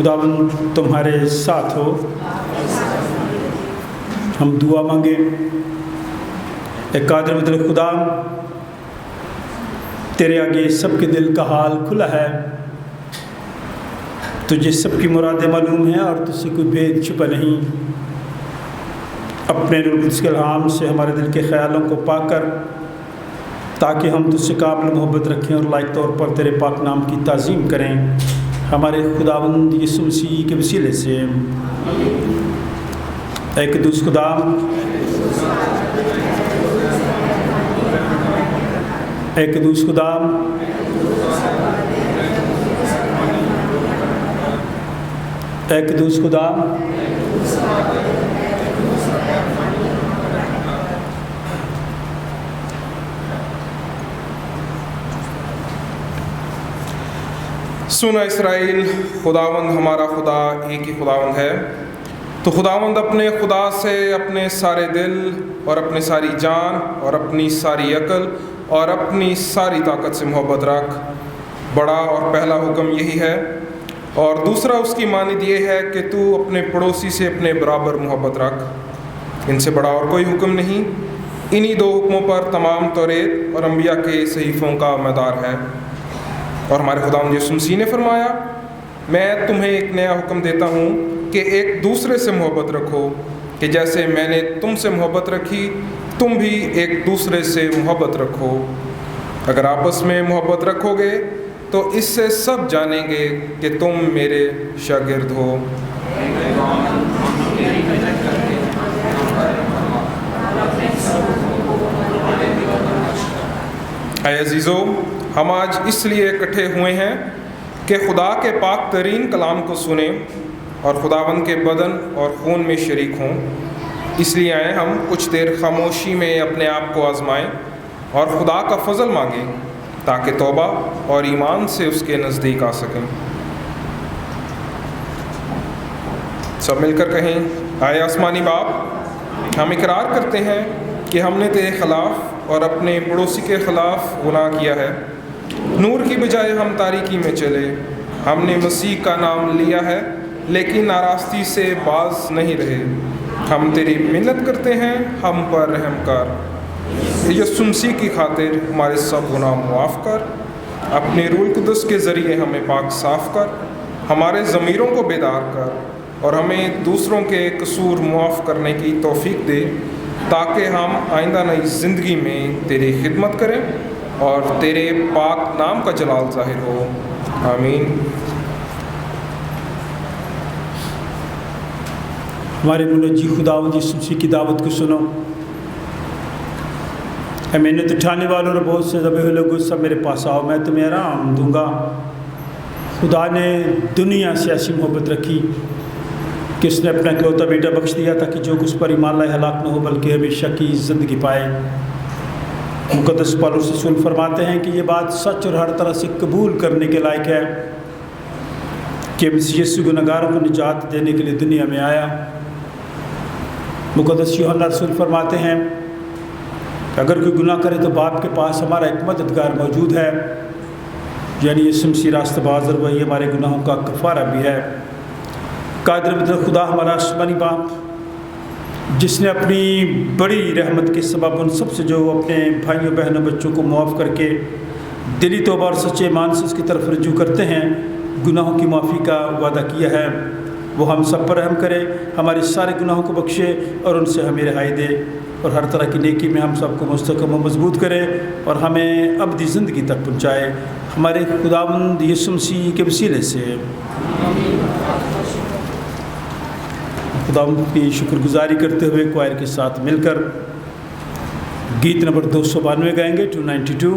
खुदावंद तुम्हारे साथ हो। हम दुआ मांगे। कादिर मतलब खुदा, तेरे आगे सबके दिल का हाल खुला है, तुझे सबकी मुरादें मालूम हैं और तुझसे कोई भेद छुपा नहीं। अपने रूह कुद्स के इल्हाम से हमारे दिल के ख्यालों को पाकर, ताकि हम तुझसे काबिल मोहब्बत रखें और लायक तौर पर तेरे पाक नाम की ताज़ीम करें, हमारे खुदावंद यीशु मसीह के वसीले से। ऐ क़ुद्दूस खुदा, ऐ क़ुद्दूस खुदा, ऐ क़ुद्दूस खुदा, सुना इस्राएल, खुदावंद हमारा खुदा एक ही खुदावंद है। तो खुदावंद अपने खुदा से अपने सारे दिल और अपनी सारी जान और अपनी सारी अक्ल और अपनी सारी ताकत से मोहब्बत रख। बड़ा और पहला हुक्म यही है, और दूसरा उसकी मानिद ये है कि तू अपने पड़ोसी से अपने बराबर मोहब्बत रख। इनसे बड़ा और कोई हुक्म नहीं। इन्हीं दो हुक्मों पर तमाम तौरेत और अंबिया के सहीफ़ों का मदार है। और हमारे खुदावंद यीशु मसीह ने फरमाया, मैं तुम्हें एक नया हुक्म देता हूँ कि एक दूसरे से मोहब्बत रखो, कि जैसे मैंने तुमसे मोहब्बत रखी तुम भी एक दूसरे से मोहब्बत रखो। अगर आपस में मोहब्बत रखोगे तो इससे सब जानेंगे कि तुम मेरे शागिर्द हो। ऐ अजीज़ो, हम आज इसलिए इकट्ठे हुए हैं कि खुदा के पाक तरीन कलाम को सुने और खुदावंद के बदन और खून में शरीक हों। इसलिए आए हम कुछ देर खामोशी में अपने आप को आजमाएं और खुदा का फजल मांगें, ताकि तौबा और ईमान से उसके नज़दीक आ सकें। सब मिलकर कहें, आए आसमानी बाप, हम इकरार करते हैं कि हमने तेरे ख़िलाफ़ और अपने पड़ोसी के ख़िलाफ़ गुनाह किया है। नूर की बजाय हम तारीकी में चले। हमने मसीह का नाम लिया है लेकिन नाराज़गी से बाज नहीं रहे। हम तेरी मिन्नत करते हैं, हम पर रहम कर। यीशु मसीह की खातिर हमारे सब गुनाह मुआफ़ कर। अपने रूह कुद्दूस के ज़रिए हमें पाक साफ़ कर, हमारे ज़मीरों को बेदार कर और हमें दूसरों के कसूर मुआफ़ करने की तौफ़ीक दे, ताकि हम आइंदा नई ज़िंदगी में तेरी खिदमत करें और तेरे पाक नाम का जलाल ज़ाहिर हो। आमीन। हमारे मुनज्जी खुदावंद यीशु मसीह की दावत को सुनो। मेहनत उठाने वालों और बहुत से दबे हुए लोगों, सब मेरे पास आओ, मैं तुम्हें आराम दूंगा। खुदा ने दुनिया से ऐसी मोहब्बत रखी कि उसने अपना इकलौता बेटा बख्श दिया, ताकि जो कुछ पर ईमान लाए हलाक न हो बल्कि हमेशा की ज़िंदगी पाए। मुक़द्दस पौलुस रसूल फरमाते हैं कि ये बात सच और हर तरह से कबूल करने के लायक है कि मसीह यीशु गुनहगारों को निजात देने के लिए दुनिया में आया। मुक़द्दस यूहन्ना रसूल फरमाते हैं कि अगर कोई गुनाह करे तो बाप के पास हमारा एक मददगार मौजूद है, यानी यीशु मसीह रास्तबाज़, और वही हमारे गुनाहों का कफ़ारा भी है। कादिर मतलब खुदा हमारा आसमानी बाप, जिसने अपनी बड़ी रहमत के सबब उन सबसे जो अपने भाइयों बहनों बच्चों को मुआफ़ करके दिली तौबा और सच्चे ईमान से उसकी तरफ रजू करते हैं, गुनाहों की माफ़ी का वादा किया है। वो हम सब पर रहम करे, हमारे सारे गुनाहों को बख्शे और उनसे हमें रिहाई दे, और हर तरह की नेकी में हम सबको मुस्तकम व मजबूत करे और हमें अबदी ज़िंदगी तक पहुँचाए, हमारे खुदावंद यीशु मसीह के वसीले से। खुदावंद की शुक्रगुजारी करते हुए क्वायर के साथ मिलकर गीत नंबर 292 गाएंगे, 292।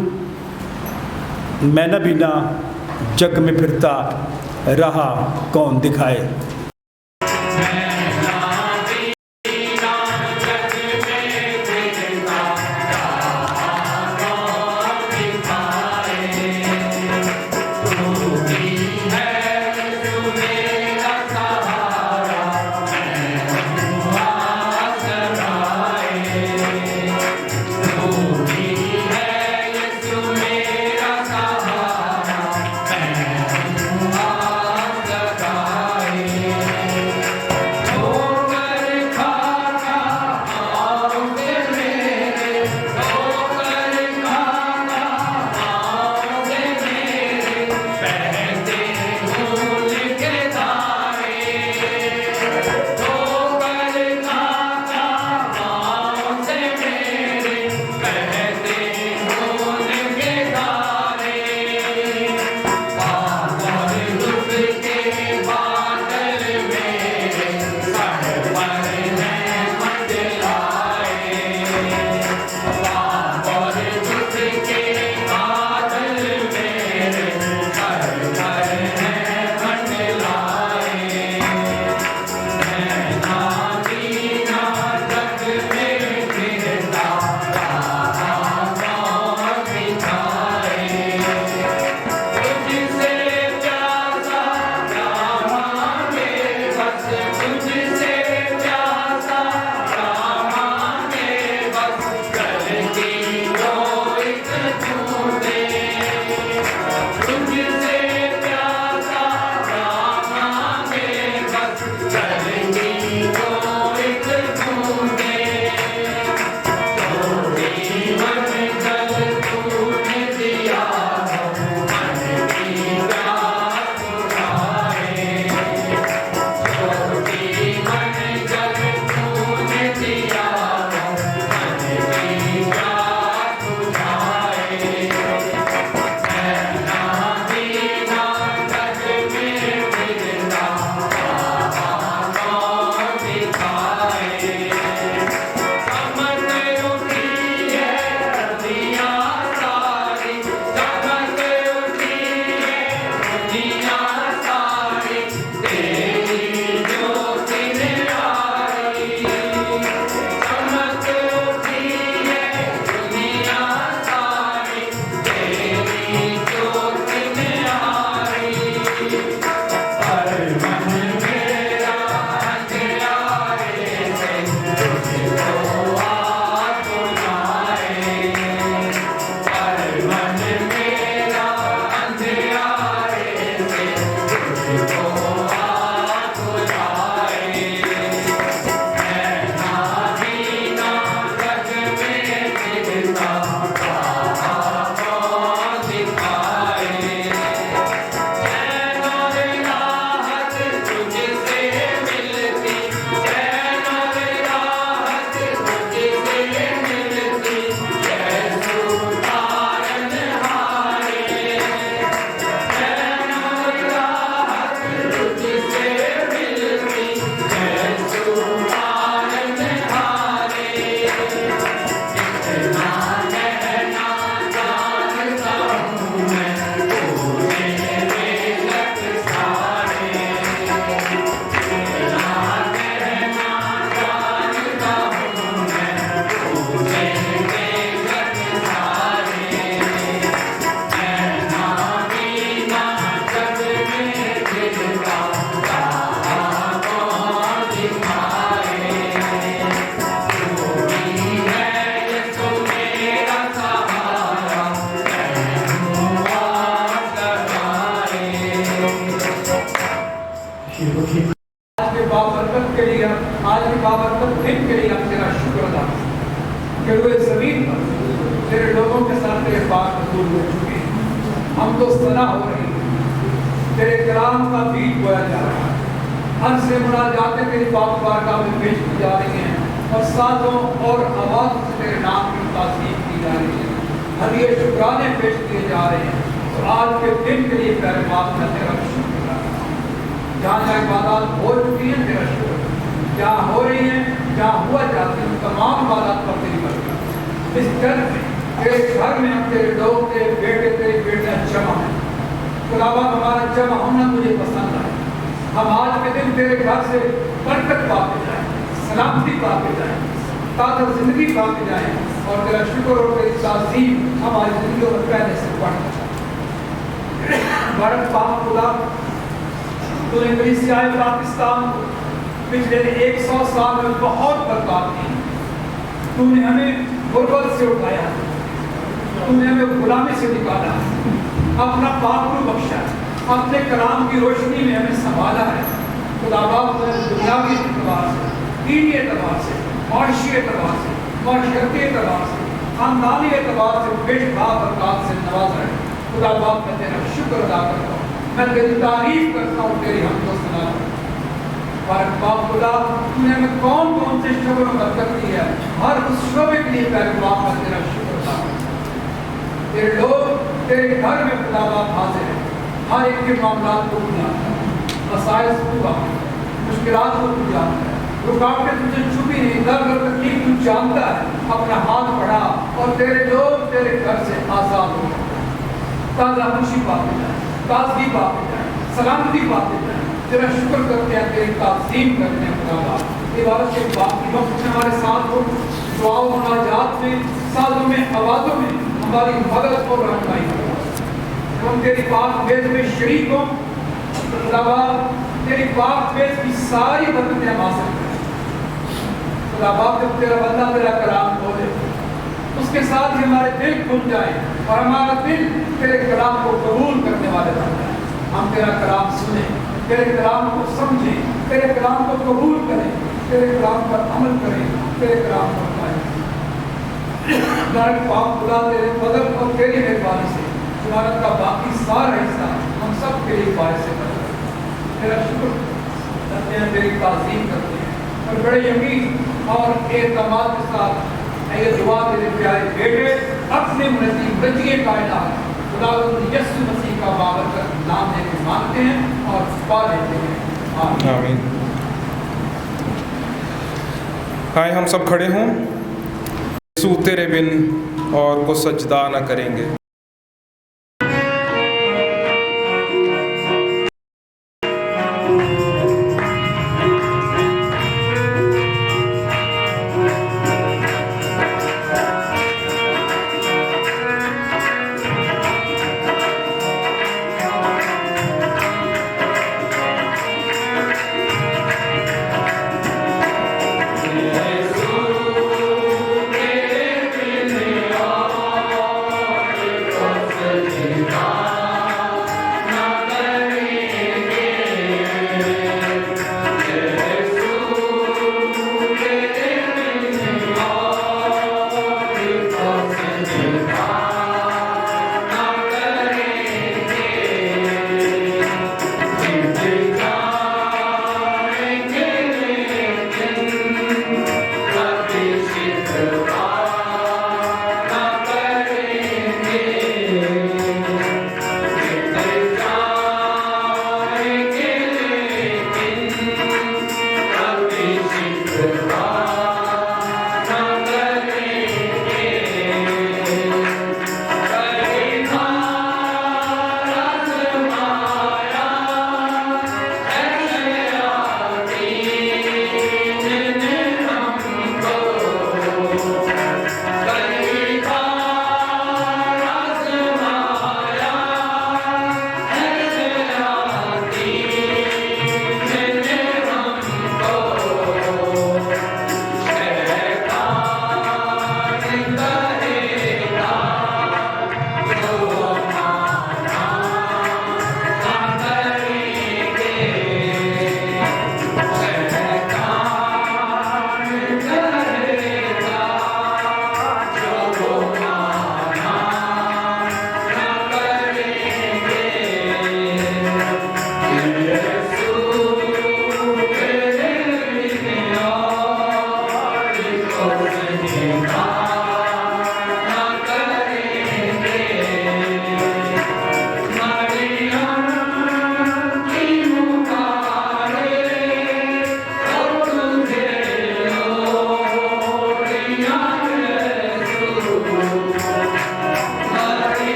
मैं न बिना जग में फिरता रहा कौन दिखाए। شکریہ آج کی بابرکت دن کے لیے ہم تیرا شکر ادا کہ روئے زمین پر تیرے لوگوں کے ساتھ تیرے پاک حضور ہو چکے ہیں. ہم تو صلاح ہو رہی ہیں, تیرے کلام کا بیج بویا جا رہا ہے, ہر سے مناجاتیں تیری پاک بارگاہ میں پیش کی جا رہی ہیں اور ساتھوں اور آواز سے تیرے نام کی تعظیم کی جا رہی ہے, ہدیے شکرانے پیش کیے جا رہے ہیں. تو آج کے دن کے لیے پیارے باپ کا تیرا شکر ادا کرتا ہوں. جہاں جہاں عبادات ہو چکی ہیں تیرا شکر, جہاں ہو رہی ہیں, جہاں ہوا جاتی ہیں, تمام عبادات پر تیری برکت. اس چرچ میں تیرے گھر میں ہم تیرے لوگ, تیرے بیٹے, تیری بیٹیاں جمع ہیں. خداوند ہمارا جمع ہونا مجھے پسند ہے. ہم آج کے دن تیرے گھر سے برکت پا کے جائیں, سلامتی پا کے جائیں, تازہ زندگی پا کے جائیں, اور تیرا شکر اور تیری تعظیم ہماری زندگیوں میں پہلے سے بڑھ جائے. بھارت پاک خدا, تو نے کلیسیائے پاکستان کو پچھلے 100 سال میں بہت برکات دی. تو نے ہمیں غربت سے اٹھایا, تو نے ہمیں غلامی سے نکالا, اپنا پاک رو بخشا, اپنے کلام کی روشنی میں ہمیں سنبھالا ہے. خدا باپ نے دنیاوی اعتبار سے, دینی اعتبار سے, معاشی اعتبار سے, معاشرتی اعتبار سے, خاندانی اعتبار سے بے شمار برکات سے نوازا ہے. خدا باپ کا تیرا شکر ادا کرتا ہوں, میں تیری تعریف کرتا ہوں, تیری حمد و ثنا کرتا ہوں. بارک باپ خدا, تو نے ہمیں کون کون سے شعبوں میں برکت دی ہے, ہر اس شعبے کے لیے بارک باپ کا تیرا شکر ادا کرتا ہوں. تیرے لوگ تیرے گھر میں خدا باپ حاضر ہیں, ہر ایک کے معاملات کو تو جانتا ہے, مسائل کو جانتا ہے, مشکلات کو تو جانتا ہے, رکاوٹیں تجھے چھپی نہیں, درد اور تکلیف تو جانتا ہے. اپنا ہاتھ بڑھا اور تیرے لوگ تیرے گھر سے آزاد ہو جائیں, تازہ خوشی پاتے جائیں, تازگی پاتے جائیں, سلامتی پاتے جائیں. تیرا شکر کرتے ہیں, تیری تعظیم کرتے ہیں. خدا باپ عبادت کے باقی وقت میں ہمارے ساتھ ہو, دعاؤں مناجات میں, سازوں میں, آوازوں میں ہماری مدد اور رہنمائی کرو. ہم تیری پاک بیت میں شریک ہوں. خدا باپ تیری پاک بیت کی ساری برکتیں ہم حاصل کریں. خدا باپ جب تیرا بندہ تیرا کلام بولے, اس کے ساتھ ہی ہمارے دل کھل جائیں اور ہمارا دل تیرے کلام کو قبول کرنے والے بن جائیں. ہم تیرا کلام سنیں, تیرے کلام کو سمجھیں, تیرے کلام کو قبول کریں, تیرے کلام پر عمل کریں, تیرے کلام پر پائیں. پاک خدا تیرے فضل اور تیری مہربانی سے عبادت کا باقی سارا حصہ ہم سب کے لیے باعث سے کر. تیرا شکر کرتے ہیں, تیری تعظیم کرتے ہیں, اور بڑے یقین اور اعتماد کے ساتھ یہ دعا تیرے پیارے بیٹے اپنے مرجی کائنات خدا یسوع مسیح کا بابرکت نام دے کے مانگتے ہیں اور پا لیتے ہیں. آمین. آئے ہم سب کھڑے ہوں. یسوع تیرے بن اور کو سجدہ نہ کریں گے.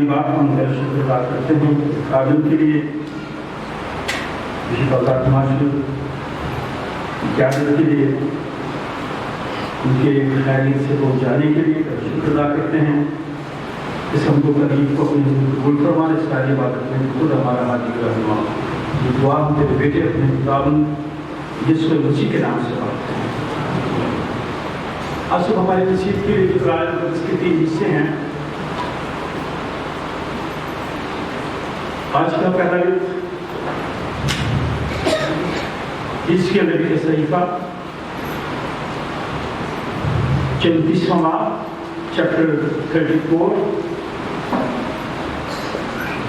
बाप हम तेरा शुक्र अदा करते हैं खादिम के लिए इजाज़त के लिए उनके खैरियत से पहुँचाने के लिए शुक्र अदा करते हैं। इस हमको करीब को अपनी कबूल फरमा, इस सारी इबादत में खुद हमारा हाजिर रहनुमा। ये दुआ हम तेरे बेटे अपने खुदावंद यीशु मसीह के नाम से मांगते हैं। आज सुबह हमारे नसीब के लिए जो कुरान के 3 हिस्से हैं। आज का पहला इसके नबी के सहीफा 34वां बाब चैप्टर 34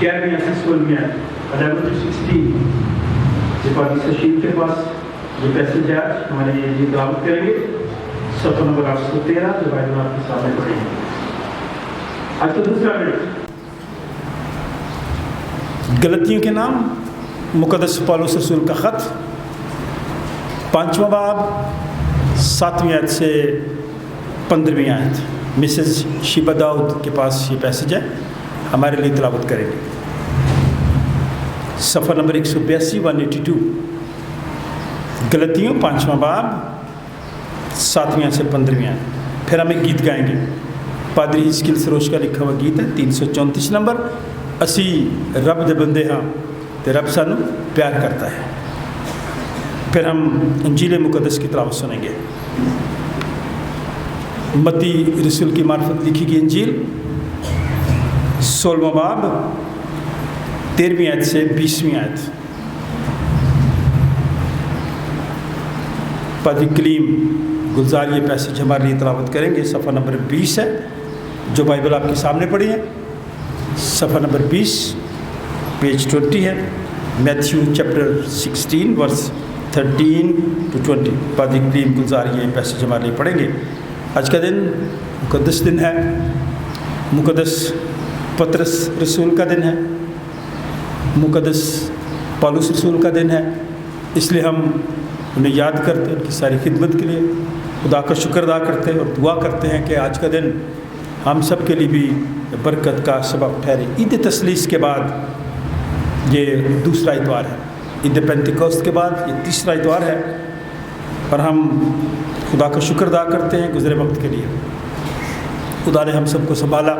11 से 16 11 to 16 सशील के पास ये पैसेज है। हमारे ये दावत करेंगे सफ़ा नंबर 813 जो बाइबल आपके सामने पढ़ेंगे। आज का दूसरा मिनट गलतियों के नाम मुक़द्दस पौलुस रसूल का ख़त 5वां बाब 7वीं आयत से 15वीं आयत। मिसेस शिबा दाऊद के पास ये पैसेज है, हमारे लिए तिलावत करेंगे। सफ़ा नंबर 182 182 गलतियों 5वां बाब 7वीं आयत से 15वीं आयत। फिर हम एक गीत गाएंगे, पादरी हिस्किल सरोज का लिखा हुआ गीत है 334 नंबर। असी रब दे बंदे हाँ ते रब सानू प्यार करता है। फिर हम इंजील मुक़द्दस की तिलावत सुनेंगे। मत्ती रसूल की मार्फत लिखी गई इंजील 16वां बाब 13वीं आयत से 20वीं आयत। पादरी कलीम गुलजार ये पैसेज हमारे लिए तिलावत करेंगे। सफ़ा नंबर 20 है जो बाइबल आपके सामने पड़ी है। सफ़ा नंबर 20 पेज 20 है। मैथ्यू चैप्टर 16 वर्स 13 to 20 पादरी कलीम गुलजार ये पैसेज हमारे लिए पढ़ेंगे। आज का दिन मुक़द्दस दिन है, मुक़द्दस पतरस रसूल का दिन है, मुक़द्दस पौलुस रसूल का दिन है। इसलिए हम उन्हें याद करते हैं, उनकी सारी खिदमत के लिए खुदा का शुक्र अदा करते हैं और दुआ करते हैं कि आज का दिन हम सब के लिए भी बरकत का सबब ठहरे। ईद तसलीस के बाद ये दूसरा इतवार है, ईद पेंटिकोस्ट के बाद ये तीसरा इतवार है और हम खुदा का शुक्र अदा करते हैं गुज़रे वक्त के लिए। खुदा ने हम सबको संभाला।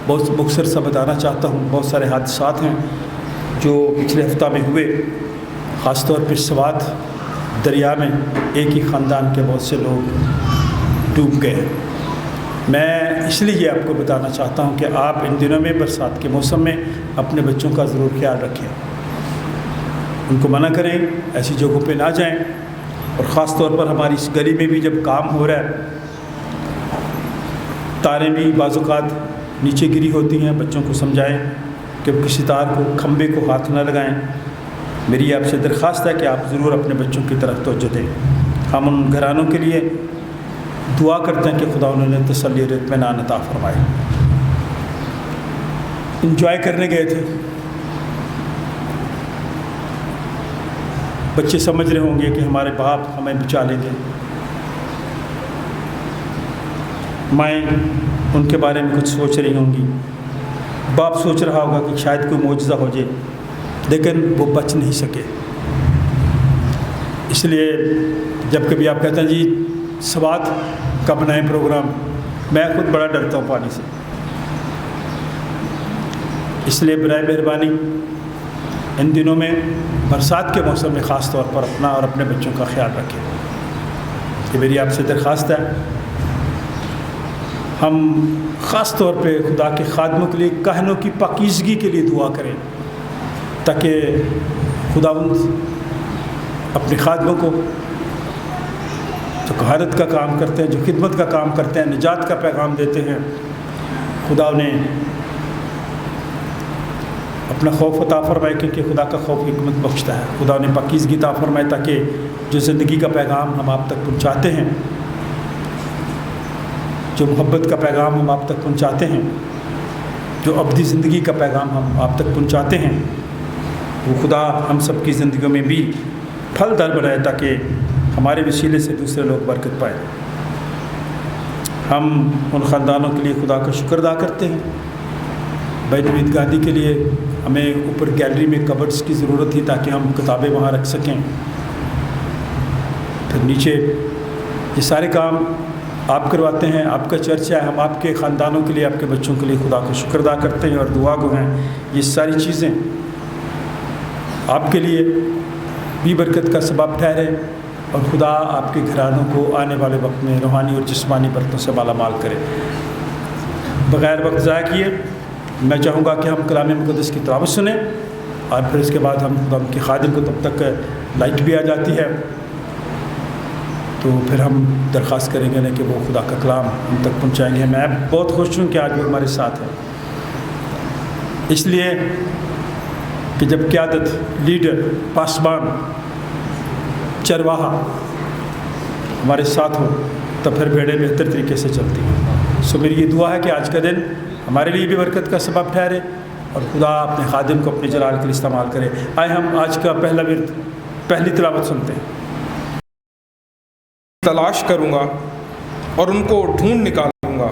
बहुत मुख्तसर सा बताना चाहता हूँ, बहुत सारे हादसात हैं जो पिछले हफ्ता में हुए। ख़ास तौर पर स्वात दरिया में एक ही ख़ानदान के बहुत से लोग डूब गए। मैं इसलिए ये आपको बताना चाहता हूँ कि आप इन दिनों में बरसात के मौसम में अपने बच्चों का ज़रूर ख्याल रखें, उनको मना करें, ऐसी जगहों पे ना जाएं। और ख़ास तौर पर हमारी इस गली में भी जब काम हो रहा है, तारें भी बाज़-औक़ात नीचे गिरी होती हैं। बच्चों को समझाएं कि किसी तार को, खंबे को हाथ न लगाएं। मेरी आपसे दरख्वास्त है कि आप ज़रूर अपने बच्चों की तरफ तवज्जो दें। हम उन घरानों के लिए दुआ करते हैं कि खुदा उन्होंने तसल्ली और इत्मीनान अता फरमाए। इंजॉय करने गए थे, बच्चे समझ रहे होंगे कि हमारे बाप हमें बचा लेंगे, माएँ उनके बारे में कुछ सोच रही होंगी, बाप सोच रहा होगा कि शायद कोई मौजज़ा हो जाए, लेकिन वो बच नहीं सके। इसलिए जब कभी आप कहते हैं जी स्वात का बनाएं प्रोग्राम, मैं खुद बड़ा डरता हूँ पानी से। इसलिए बराए मेहरबानी इन दिनों में बरसात के मौसम में ख़ास तौर पर अपना और अपने बच्चों का ख्याल रखें। ये मेरी आपसे दरख्वास्त है। हम ख़ास तौर पे खुदा के खादमों के लिए, कहनों की पाकीज़गी के लिए दुआ करें ताकि खुदावंद अपने खादमों को जो कहारत का काम करते हैं, जो खिदमत का काम करते हैं, निजात का पैगाम देते हैं, खुदा उन्हें अपना खौफ अता फरमाए, क्योंकि खुदा का खौफ हिकमत बख्शता है। खुदा उन्हें पाकीज़गी अता फरमाए ताकि जो ज़िंदगी का पैगाम हम आप तक पहुँचाते हैं, जो मोहब्बत का पैगाम हम आप तक पहुँचाते हैं, जो अब्दी ज़िंदगी का पैगाम हम आप तक पहुँचाते हैं, वो खुदा हम सब की ज़िंदगियों में भी फलदार बनाए ताकि हमारे वसीले से दूसरे लोग बरकत पाए। हम उन ख़ानदानों के लिए खुदा का शुक्र अदा करते हैं भाई नवीद गांधी के लिए हमें ऊपर गैलरी में कबर्ड्स की ज़रूरत थी ताकि हम किताबें वहाँ रख सकें। फिर नीचे ये सारे काम आप करवाते हैं, आपका चर्चा है, हम आपके ख़ानदानों के लिए, आपके बच्चों के लिए खुदा का शुक्र अदा करते हैं और दुआ गो हैं। ये सारी चीज़ें आपके लिए भी बरकत का सबब ठहरे और खुदा आपके घरानों को आने वाले वक्त में रूहानी और जिस्मानी बरकतों से माला माल करे। बग़ैर वक्त ज़ाया किए मैं चाहूँगा कि हम कलाम मुक़द्दस की तिलावत सुनें और फिर इसके बाद हम खुदा के खादिम को, तब तक लाइट भी आ जाती है तो फिर हम दरख्वास्त करेंगे ना कि वो खुदा का कलाम हम तक पहुँचाएँगे। मैं बहुत खुश हूँ कि आज वो हमारे साथ है, इसलिए कि जब क़यादत, लीडर, पासबान, चरवाहा हमारे साथ हो तब फिर भेड़ें बेहतर तरीके से चलती हैं। सो मेरी ये दुआ है कि आज का दिन हमारे लिए भी बरकत का सबब ठहरे और खुदा अपने खादिम को अपने जलाल के लिए इस्तेमाल करे। आए हम आज का पहला विर्द, पहली तिलावत सुनते हैं। तलाश करूँगा और उनको ढूंढ निकालूंगा,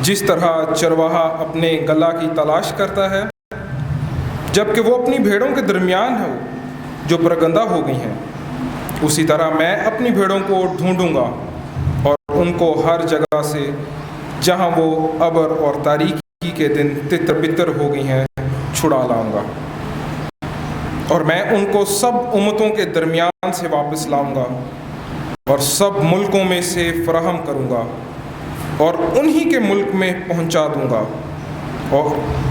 जिस तरह चरवाहा अपने गला की तलाश करता है जबकि वो अपनी भेड़ों के दरमियान हो जो परगंदा हो गई हैं, उसी तरह मैं अपनी भेड़ों को ढूंढूंगा और उनको हर जगह से जहां वो अबर और तारीकी के दिन तितर बितर हो गई हैं छुड़ा लाऊंगा। और मैं उनको सब उम्मतों के दरमियान से वापस लाऊंगा और सब मुल्कों में से फराहम करूंगा और उन्हीं के मुल्क में पहुंचा दूंगा और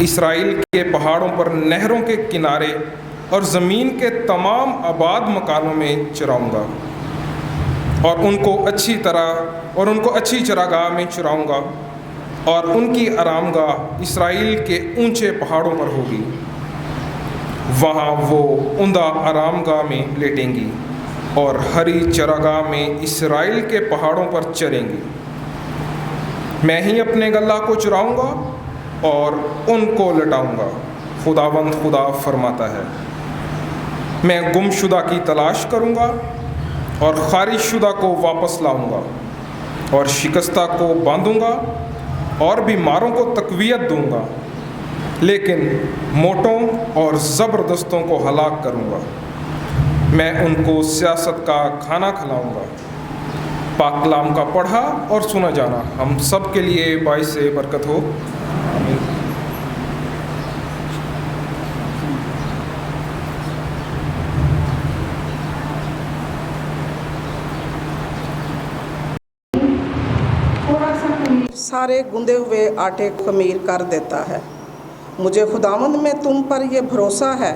इसराइल के पहाड़ों पर, नहरों के किनारे और ज़मीन के तमाम आबाद मकानों में चराऊंगा और उनको अच्छी चरागाह में चराऊंगा और उनकी आरामगाह इसराइल के ऊंचे पहाड़ों पर होगी। वहाँ वो उम्दा आरामगाह में लेटेंगी और हरी चरागाह में इसराइल के पहाड़ों पर चरेंगी। मैं ही अपने गल्ला को चुराऊंगा और उनको लटाऊंगा, खुदावंद खुदा फरमाता है। मैं गुमशुदा की तलाश करूंगा और खारिजशुदा को वापस लाऊंगा और शिकस्ता को बांधूंगा और बीमारों को तकवीयत दूंगा, लेकिन मोटों और ज़बरदस्तों को हलाक करूंगा। मैं उनको सियासत का खाना खिलाऊंगा। पाक कलाम का पढ़ा और सुना जाना हम सब के लिए बाइस से बरकत हो। आमीन। सारे गूंदे हुए आटे को खमीर कर देता है। मुझे खुदावंद में तुम पर यह भरोसा है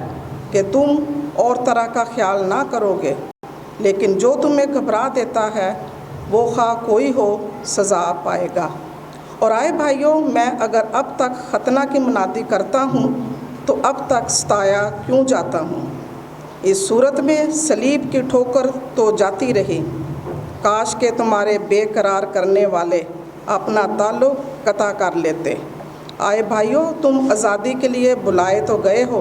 कि तुम और तरह का ख्याल ना करोगे, लेकिन जो तुम्हें घबरा देता है वो खा कोई हो सज़ा पाएगा। और आए भाइयों, मैं अगर अब तक खतना की मुनादी करता हूँ तो अब तक सताया क्यों जाता हूँ? इस सूरत में सलीब की ठोकर तो जाती रही। काश के तुम्हारे बेकरार करने वाले अपना ताल्लुक़ कता कर लेते। आए भाइयों, तुम आज़ादी के लिए बुलाए तो गए हो,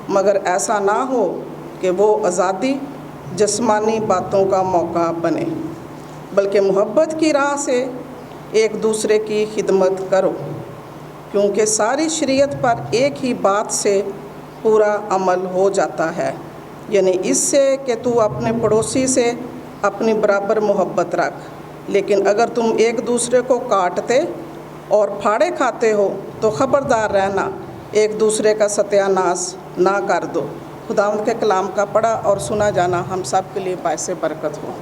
मगर ऐसा ना हो कि वो आज़ादी जिस्मानी बातों का मौका बने, बल्कि मोहब्बत की राह से एक दूसरे की खिदमत करो, क्योंकि सारी शरीयत पर एक ही बात से पूरा अमल हो जाता है, यानी इससे कि तू अपने पड़ोसी से अपनी बराबर मोहब्बत रख। लेकिन अगर तुम एक दूसरे को काटते और फाड़े खाते हो तो ख़बरदार रहना, एक दूसरे का सत्यानाश ना कर दो। खुदावंद के कलाम का पढ़ा और सुना जाना हम सब के लिए बाइस बरकत हो।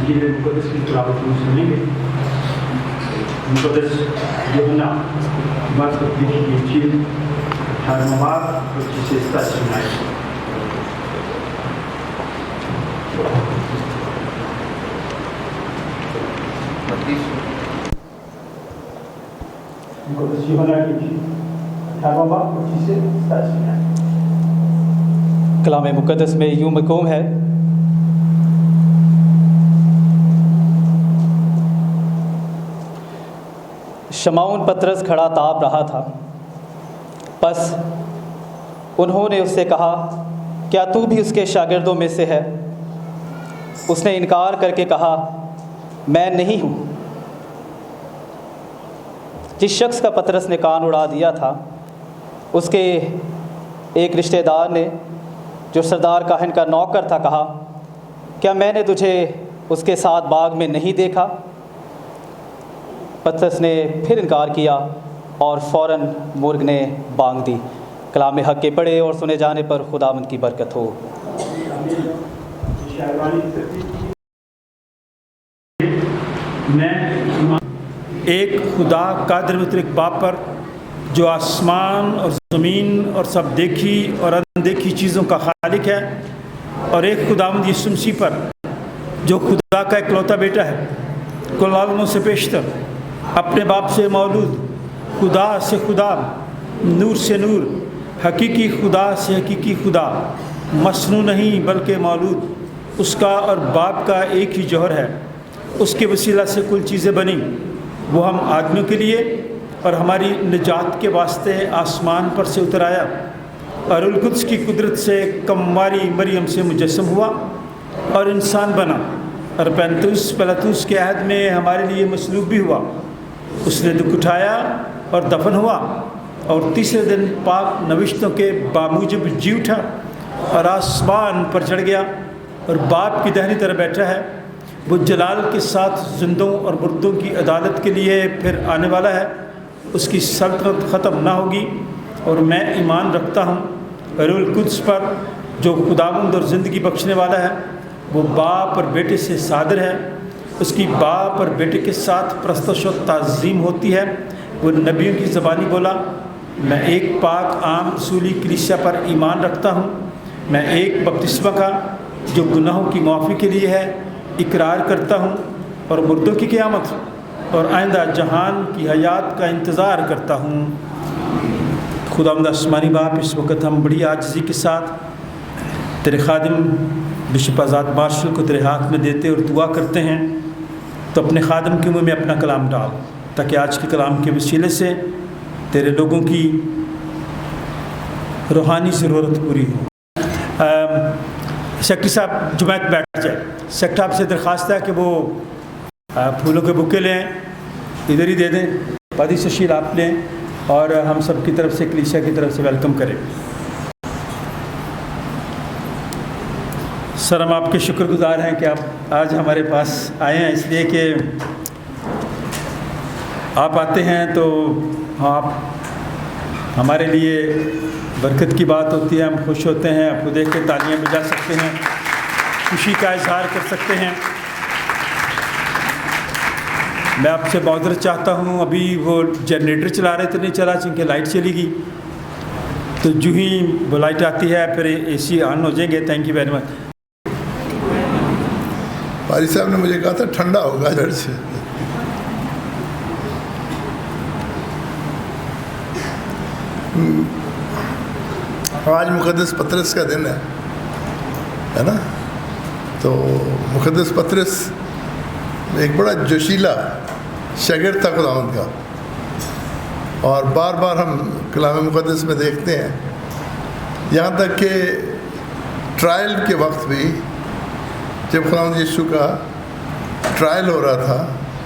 इंजील मुक़द्दस की तिलावत हम सुनेंगे। मुक़द्दस यूहन्ना मत्ती की इंजील 18वां बाब 25 से 27 आयत। मुक़द्दस यूहन्ना की इंजील 18वां बाब 25 से 27 आयत। कलाम मुक़द्दस में यूँ मक़ूम है, शमौन पतरस खड़ा ताप रहा था। बस उन्होंने उससे कहा, क्या तू भी उसके शागिर्दों में से है? उसने इनकार करके कहा, मैं नहीं हूँ। जिस शख्स का पतरस ने कान उड़ा दिया था, उसके एक रिश्तेदार ने, जो सरदार काहन का नौकर था, कहा, क्या मैंने तुझे उसके साथ बाग में नहीं देखा? पतरस ने फिर इनकार किया और फ़ौरन मुर्ग ने बांग दी। कलाम हक़ के पढ़े और सुने जाने पर खुदावंद की बरकत हो। मैं एक खुदा कादिर मुतलक बाप पर, जो आसमान और ज़मीन और सब देखी और अनदेखी चीज़ों का खालिक है, और एक खुदावंद यीशु मसीह पर, जो खुदा का इकलौता बेटा है, कुल आलमों से पेशतर, अपने बाप से मौलूद, खुदा से खुदा, नूर से नूर, हकीकी खुदा से हकीकी खुदा, मसनू नहीं बल्कि मौलूद, उसका और बाप का एक ही जौहर है। उसके वसीला से कुल चीज़ें बनी। वो हम आदमियों के लिए और हमारी निजात के वास्ते आसमान पर से उतर आया, और रुल कुद्स की कुदरत से कमवारी मरियम से मुजस्सम हुआ और इंसान बना, और पैंतुस पलतुस के अहद में हमारे लिए मसलूब भी हुआ। उसने दुख उठाया और दफन हुआ, और तीसरे दिन पाक नविश्तों के बामूजिब जी उठा और आसमान पर चढ़ गया, और बाप की दाहिनी तरफ बैठा है। वो जलाल के साथ जिंदों और मुर्दों की अदालत के लिए फिर आने वाला है। उसकी सल्तनत ख़त्म ना होगी। और मैं ईमान रखता हूँ रूहुल कुद्स पर, जो खुदावंद और ज़िंदगी बख्शने वाला है। वो बाप और बेटे से सादर है। उसकी बाप और बेटे के साथ प्रस्तश व ताज़ीम होती है। वो नबियों की ज़बानी बोला, मैं एक पाक आम रसूली कलीसिया पर ईमान रखता हूँ। मैं एक बपतिस्मा का, जो गुनाहों की माफ़ी के लिए है, इकरार करता हूँ, और मुर्दों की क़यामत और आइंदा जहान की हयात का इंतज़ार करता हूँ। खुदावंद आसमानी बाप, इस वक्त हम बड़ी आजिज़ी के साथ तेरे खादिम बिशप आज़ाद मार्शल को तेरे हाथ में देते और दुआ करते हैं। तो अपने खादिम के मुँह में अपना कलाम डाल, ताकि आज के कलाम के वसीले से तेरे लोगों की रूहानी ज़रूरत पूरी हो। सेक्रेटरी साहब जुमैत बैठ जाए। सेक्रेटरी आपसे दरख्वास्त है कि वो फूलों के बुके लें, इधर ही दे दें। पादी सुशील आप लें, और हम सब की तरफ से, कलीसिया की तरफ से वेलकम करें। सर, हम आपके शुक्रगुजार हैं कि आप आज हमारे पास आए हैं, इसलिए कि आप आते हैं तो आप हमारे लिए बरकत की बात होती है। हम खुश होते हैं, आपको देख के तालियां बजा सकते हैं, खुशी का इजहार कर सकते हैं। मैं आपसे माजरत चाहता हूँ, अभी वो जनरेटर चला रहे थे, नहीं चला, चूँकि लाइट चली गई। तो जो ही वो लाइट आती है फिर AC ऑन हो जाएंगे। Thank you very much. पारी साहब ने मुझे कहा था ठंडा होगा इधर से। आज मुक़द्दस पतरस का दिन है ना? तो मुक़द्दस पतरस एक बड़ा जोशीला शागिर्द था खुदावंद का, और बार बार हम कलाम मुक़द्दस में देखते हैं, यहाँ तक कि ट्रायल के वक्त भी, जब खुदावंद यीशु का ट्रायल हो रहा था,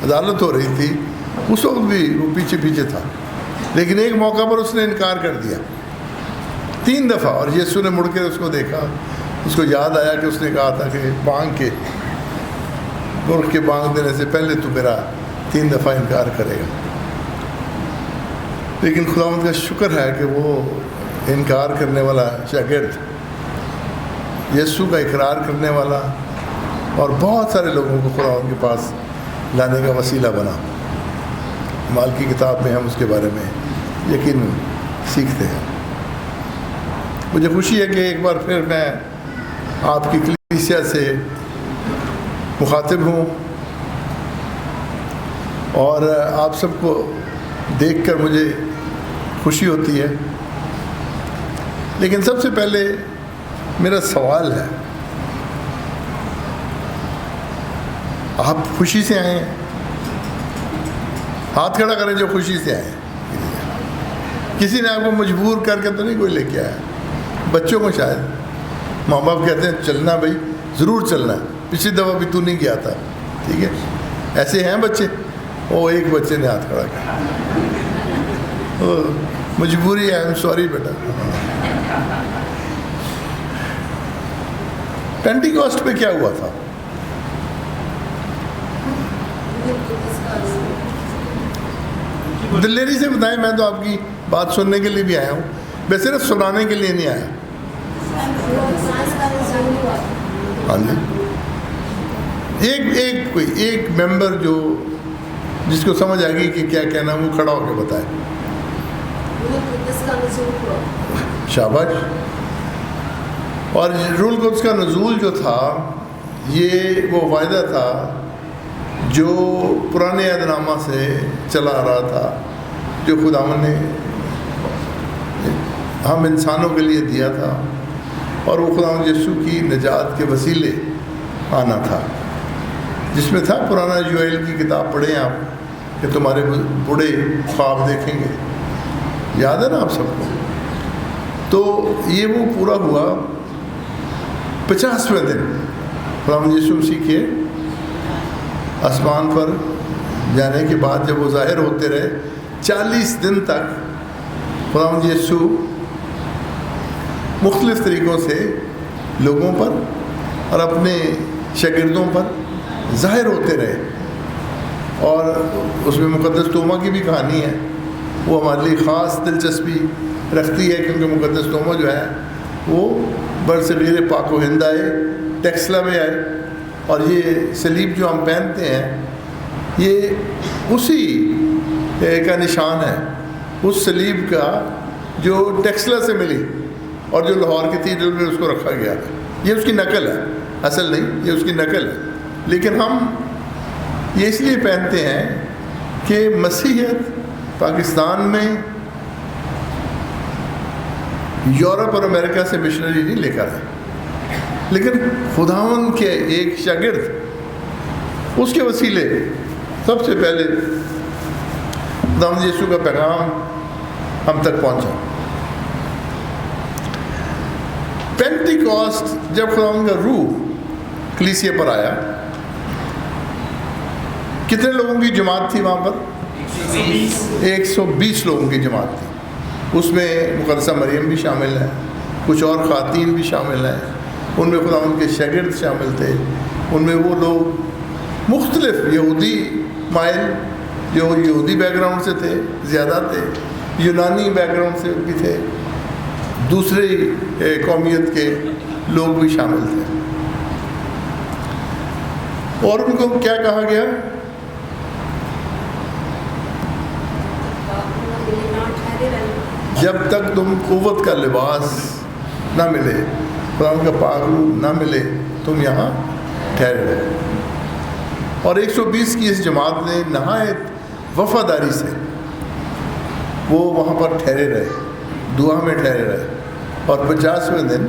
अदालत हो रही थी, उस वक्त भी वो पीछे पीछे था। लेकिन एक मौका पर उसने इनकार कर दिया 3 दफ़ा, और यीशु ने मुड़ के उसको देखा। उसको याद आया कि उसने कहा था कि बांग के मुर्ग के बांग देने से पहले तू मेरा 3 दफ़ा इनकार करेगा। लेकिन खुदावंद का शुक्र है कि वो इनकार करने वाला शागिर्द, यीशु का इकरार करने वाला اور بہت سارے لوگوں کو خدا ان کے پاس لانے کا وسیلہ بنا. مال کی کتاب میں ہم اس کے بارے میں یقیناً سیکھتے ہیں. مجھے خوشی ہے کہ ایک بار پھر میں آپ کی کلیسیا سے مخاطب ہوں اور آپ سب کو دیکھ کر مجھے خوشی ہوتی ہے. لیکن سب سے پہلے میرا سوال ہے, آپ خوشی سے آئے ہیں؟ ہاتھ کھڑا کریں جو خوشی سے آئے ہیں. کسی نے آپ کو مجبور کر کے تو نہیں کوئی لے کے آیا. بچوں کو شاید ماں باپ کہتے ہیں چلنا بھائی, ضرور چلنا ہے, پچھلی دفعہ بھی تو نہیں گیا تھا, ٹھیک ہے. ایسے ہیں بچے. وہ ایک بچے نے ہاتھ کھڑا کیا, مجبوری ہے, آئی ایم سوری بیٹا. پینٹیکوسٹ پہ کیا ہوا تھا؟ دلیری سے بتائیں, میں تو آپ کی بات سننے کے لیے بھی آیا ہوں, میں صرف سنانے کے لیے نہیں آیا. ہاں جی, ایک ممبر جو جس کو سمجھ آ گئی کہ کیا کہنا, وہ کھڑا ہو کے بتائے. شاباش. اور روح القدس کا نزول جو تھا, یہ وہ وعدہ تھا جو پرانے عہد نامہ سے چلا آ رہا تھا, جو خداوند نے ہم انسانوں کے لیے دیا تھا, اور وہ خداوند یسوع کی نجات کے وسیلے آنا تھا, جس میں تھا پرانا یوئیل کی کتاب پڑھیں آپ کہ تمہارے بوڑھے خواب دیکھیں گے. یاد ہے نا آپ سب کو؟ تو یہ وہ پورا ہوا 50ویں دن خداوند یسوع مسیح کے آسمان پر جانے کے بعد, جب وہ ظاہر ہوتے رہے 40 دن تک خداوند یسوع مختلف طریقوں سے لوگوں پر اور اپنے شاگردوں پر ظاہر ہوتے رہے. اور اس میں مقدس توما کی بھی کہانی ہے, وہ ہمارے لیے خاص دلچسپی رکھتی ہے, کیونکہ مقدس توما جو ہے وہ برصغیر پاک و ہند آئے, ٹیکسلا میں آئے, اور یہ صلیب جو ہم پہنتے ہیں یہ اسی کا نشان ہے, اس صلیب کا جو ٹیکسلا سے ملی اور جو لاہور کیتھیڈرل میں اس کو رکھا گیا. یہ اس کی نقل ہے, اصل نہیں, یہ اس کی نقل ہے. لیکن ہم یہ اس لیے پہنتے ہیں کہ مسیحیت پاکستان میں یورپ اور امریکہ سے مشنری نہیں لے کر آئے, لیکن خداوند کے ایک شاگرد اس کے وسیلے سب سے پہلے خداوند یسوع کا پیغام ہم تک پہنچا. پینٹیکوسٹ جب خداوند کا روح کلیسیا پر آیا, کتنے لوگوں کی جماعت تھی وہاں پر؟ 120 لوگوں کی جماعت تھی. اس میں مقدسہ مریم بھی شامل ہے, کچھ اور خواتین بھی شامل ہیں, ان میں خداوند کے شاگرد شامل تھے, ان میں وہ لوگ مختلف یہودی مائل جو یہودی بیک گراؤنڈ سے تھے زیادہ تھے, یونانی بیک گراؤنڈ سے بھی تھے, دوسری قومیت کے لوگ بھی شامل تھے. اور ان کو کیا کہا گیا؟ جب تک تم قوت کا لباس نہ ملے, خداوند کا پاک روح نہ ملے, تم یہاں ٹھہرے رہے. اور 120 کی اس جماعت نے نہایت وفاداری سے وہ وہاں پر ٹھہرے رہے, دعا میں ٹھہرے رہے. اور 50ویں دن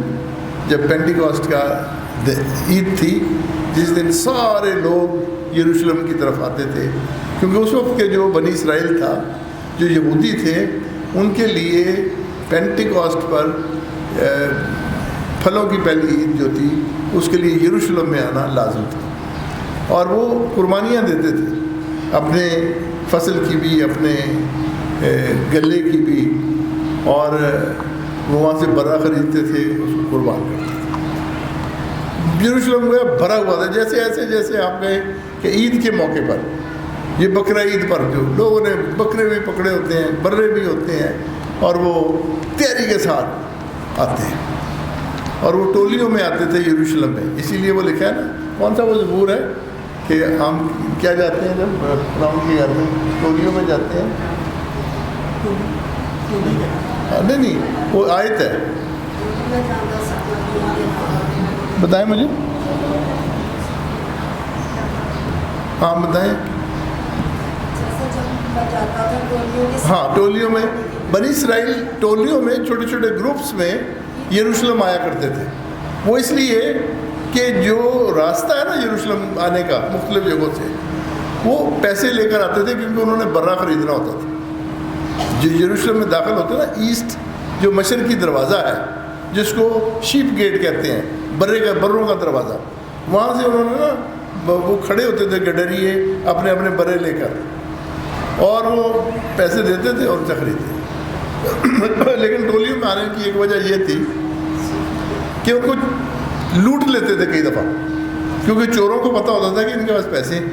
جب پینٹیکوسٹ کا عید تھی, جس دن سارے لوگ یروشلم کی طرف آتے تھے, کیونکہ اس وقت کے جو بنی اسرائیل تھا, جو یہودی تھے, ان کے لیے پینٹیکوسٹ پر پھلوں کی پہلی عید جو تھی, اس کے لیے یروشلم میں آنا لازم تھا. اور وہ قربانیاں دیتے تھے, اپنے فصل کی بھی, اپنے گلے کی بھی, اور وہ وہاں سے برا خریدتے تھے, اس کو قربان کرتے تھے. یروشلم میں بھرا ہوا تھا, جیسے آپ کہیں کہ عید کے موقع پر, یہ بقرہ عید پر جو لوگوں نے بکرے بھی پکڑے ہوتے ہیں, برے بھی ہوتے ہیں, اور وہ تیاری کے ساتھ آتے ہیں. اور وہ ٹولیوں میں آتے تھے یروشلم میں. اسی لیے وہ لکھا ہے نا, کون سا وہ زبور ہے کہ ہم کیا جاتے ہیں جب خداوند کے گھر میں, ٹولیوں میں جاتے ہیں. نہیں وہ آیت ہے, بتائیں مجھے. ہاں بتائیں. ہاں ٹولیوں میں, بنی اسرائیل ٹولیوں میں چھوٹے چھوٹے گروپس میں یروشلم آیا کرتے تھے. وہ اس لیے کہ جو راستہ ہے نا یروشلم آنے کا مختلف جگہوں سے, وہ پیسے لے کر آتے تھے کیونکہ انہوں نے برہ خریدنا ہوتا تھا. جو یروشلم میں داخل ہوتے ہیں نا, ایسٹ جو مشرقی دروازہ ہے جس کو شیپ گیٹ کہتے ہیں, بروں کا دروازہ, وہاں سے انہوں نے نا وہ کھڑے ہوتے تھے گڈریے اپنے اپنے برے لے کر, اور وہ پیسے دیتے تھے اور ان سے خریدتے. لیکن ٹولیوں میں آنے کی ایک وجہ یہ تھی کہ ان کو لوٹ لیتے تھے کئی دفعہ, کیونکہ چوروں کو پتہ ہوتا تھا کہ ان کے پاس پیسے ہیں,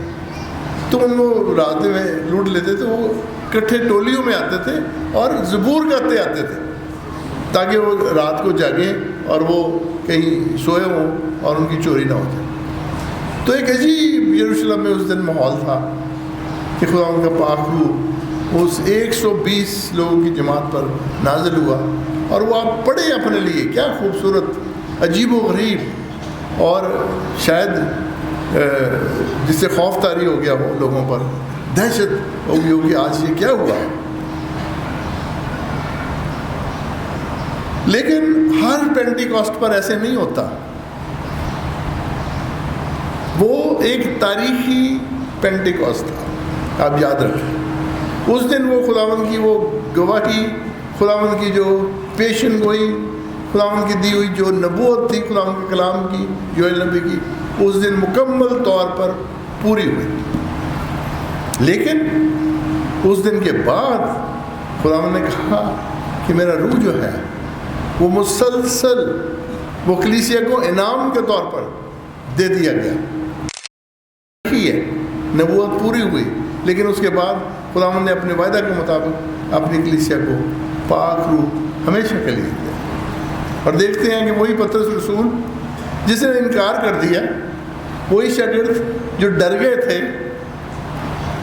تو ان کو راستے میں لوٹ لیتے تھے. وہ اکٹھے ٹولیوں میں آتے تھے اور زبور گاتے آتے تھے تاکہ وہ رات کو جاگیں اور وہ کہیں سوئے ہوں اور ان کی چوری نہ ہو جائے. تو ایک عجیب یروشلم میں اس دن ماحول تھا کہ خدا ان کا پاک روح اس 120 لوگوں کی جماعت پر نازل ہوا. اور وہ آپ پڑھیں اپنے لیے, کیا خوبصورت, عجیب و غریب, اور شاید جس سے خوف طاری ہو گیا ہو لوگوں پر, دہشت ہو گئی ہوگی آج یہ کیا ہوا. لیکن ہر پینٹیکاسٹ پر ایسے نہیں ہوتا. وہ ایک تاریخی پینٹیکاسٹ تھا, آپ یاد رکھیں. اس دن وہ خداوند کی وہ گواہی, خداوند کی جو پیشن گوئی, خداوند کی دی ہوئی جو نبوت تھی خداوند کے کلام کی, یوئیل نبی کی, اس دن مکمل طور پر پوری ہوئی. لیکن اس دن کے بعد خداوند نے کہا کہ میرا روح جو ہے وہ مسلسل وہ کلیسیا کو انعام کے طور پر دے دیا گیا. ہے نبوت پوری ہوئی, لیکن اس کے بعد خداوند نے اپنے وعدہ کے مطابق اپنی کلیسیا کو پاک روح ہمیشہ کے لیے دیا. اور دیکھتے ہیں کہ وہی پطرس رسول جس نے انکار کر دیا, وہی شاگرد جو ڈر گئے تھے,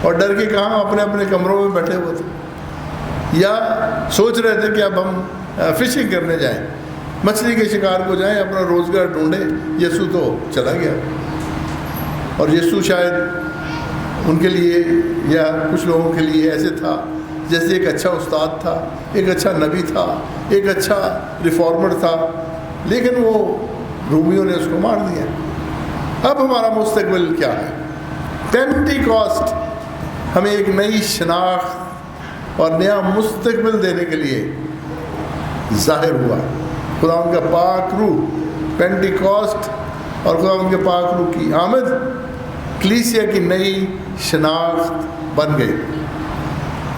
اور ڈر کے کہاں اپنے اپنے کمروں میں بیٹھے ہوئے تھے, یا سوچ رہے تھے کہ اب ہم فشنگ کرنے جائیں, مچھلی کے شکار کو جائیں, اپنا روزگار ڈھونڈیں. یسوع تو چلا گیا, اور یسوع شاید ان کے لیے یا کچھ لوگوں کے لیے ایسے تھا جیسے ایک اچھا استاد تھا, ایک اچھا نبی تھا, ایک اچھا ریفارمر تھا, لیکن وہ رومیوں نے اس کو مار دیا. اب ہمارا مستقبل کیا ہے؟ پینٹیکاسٹ ہمیں ایک نئی شناخت اور نیا مستقبل دینے کے لیے ظاہر ہوا. خدا ان کا پاک روح, پینٹیکاسٹ اور خدا ان کے پاک روح کی آمد کلیسیا کی نئی شناخت بن گئی.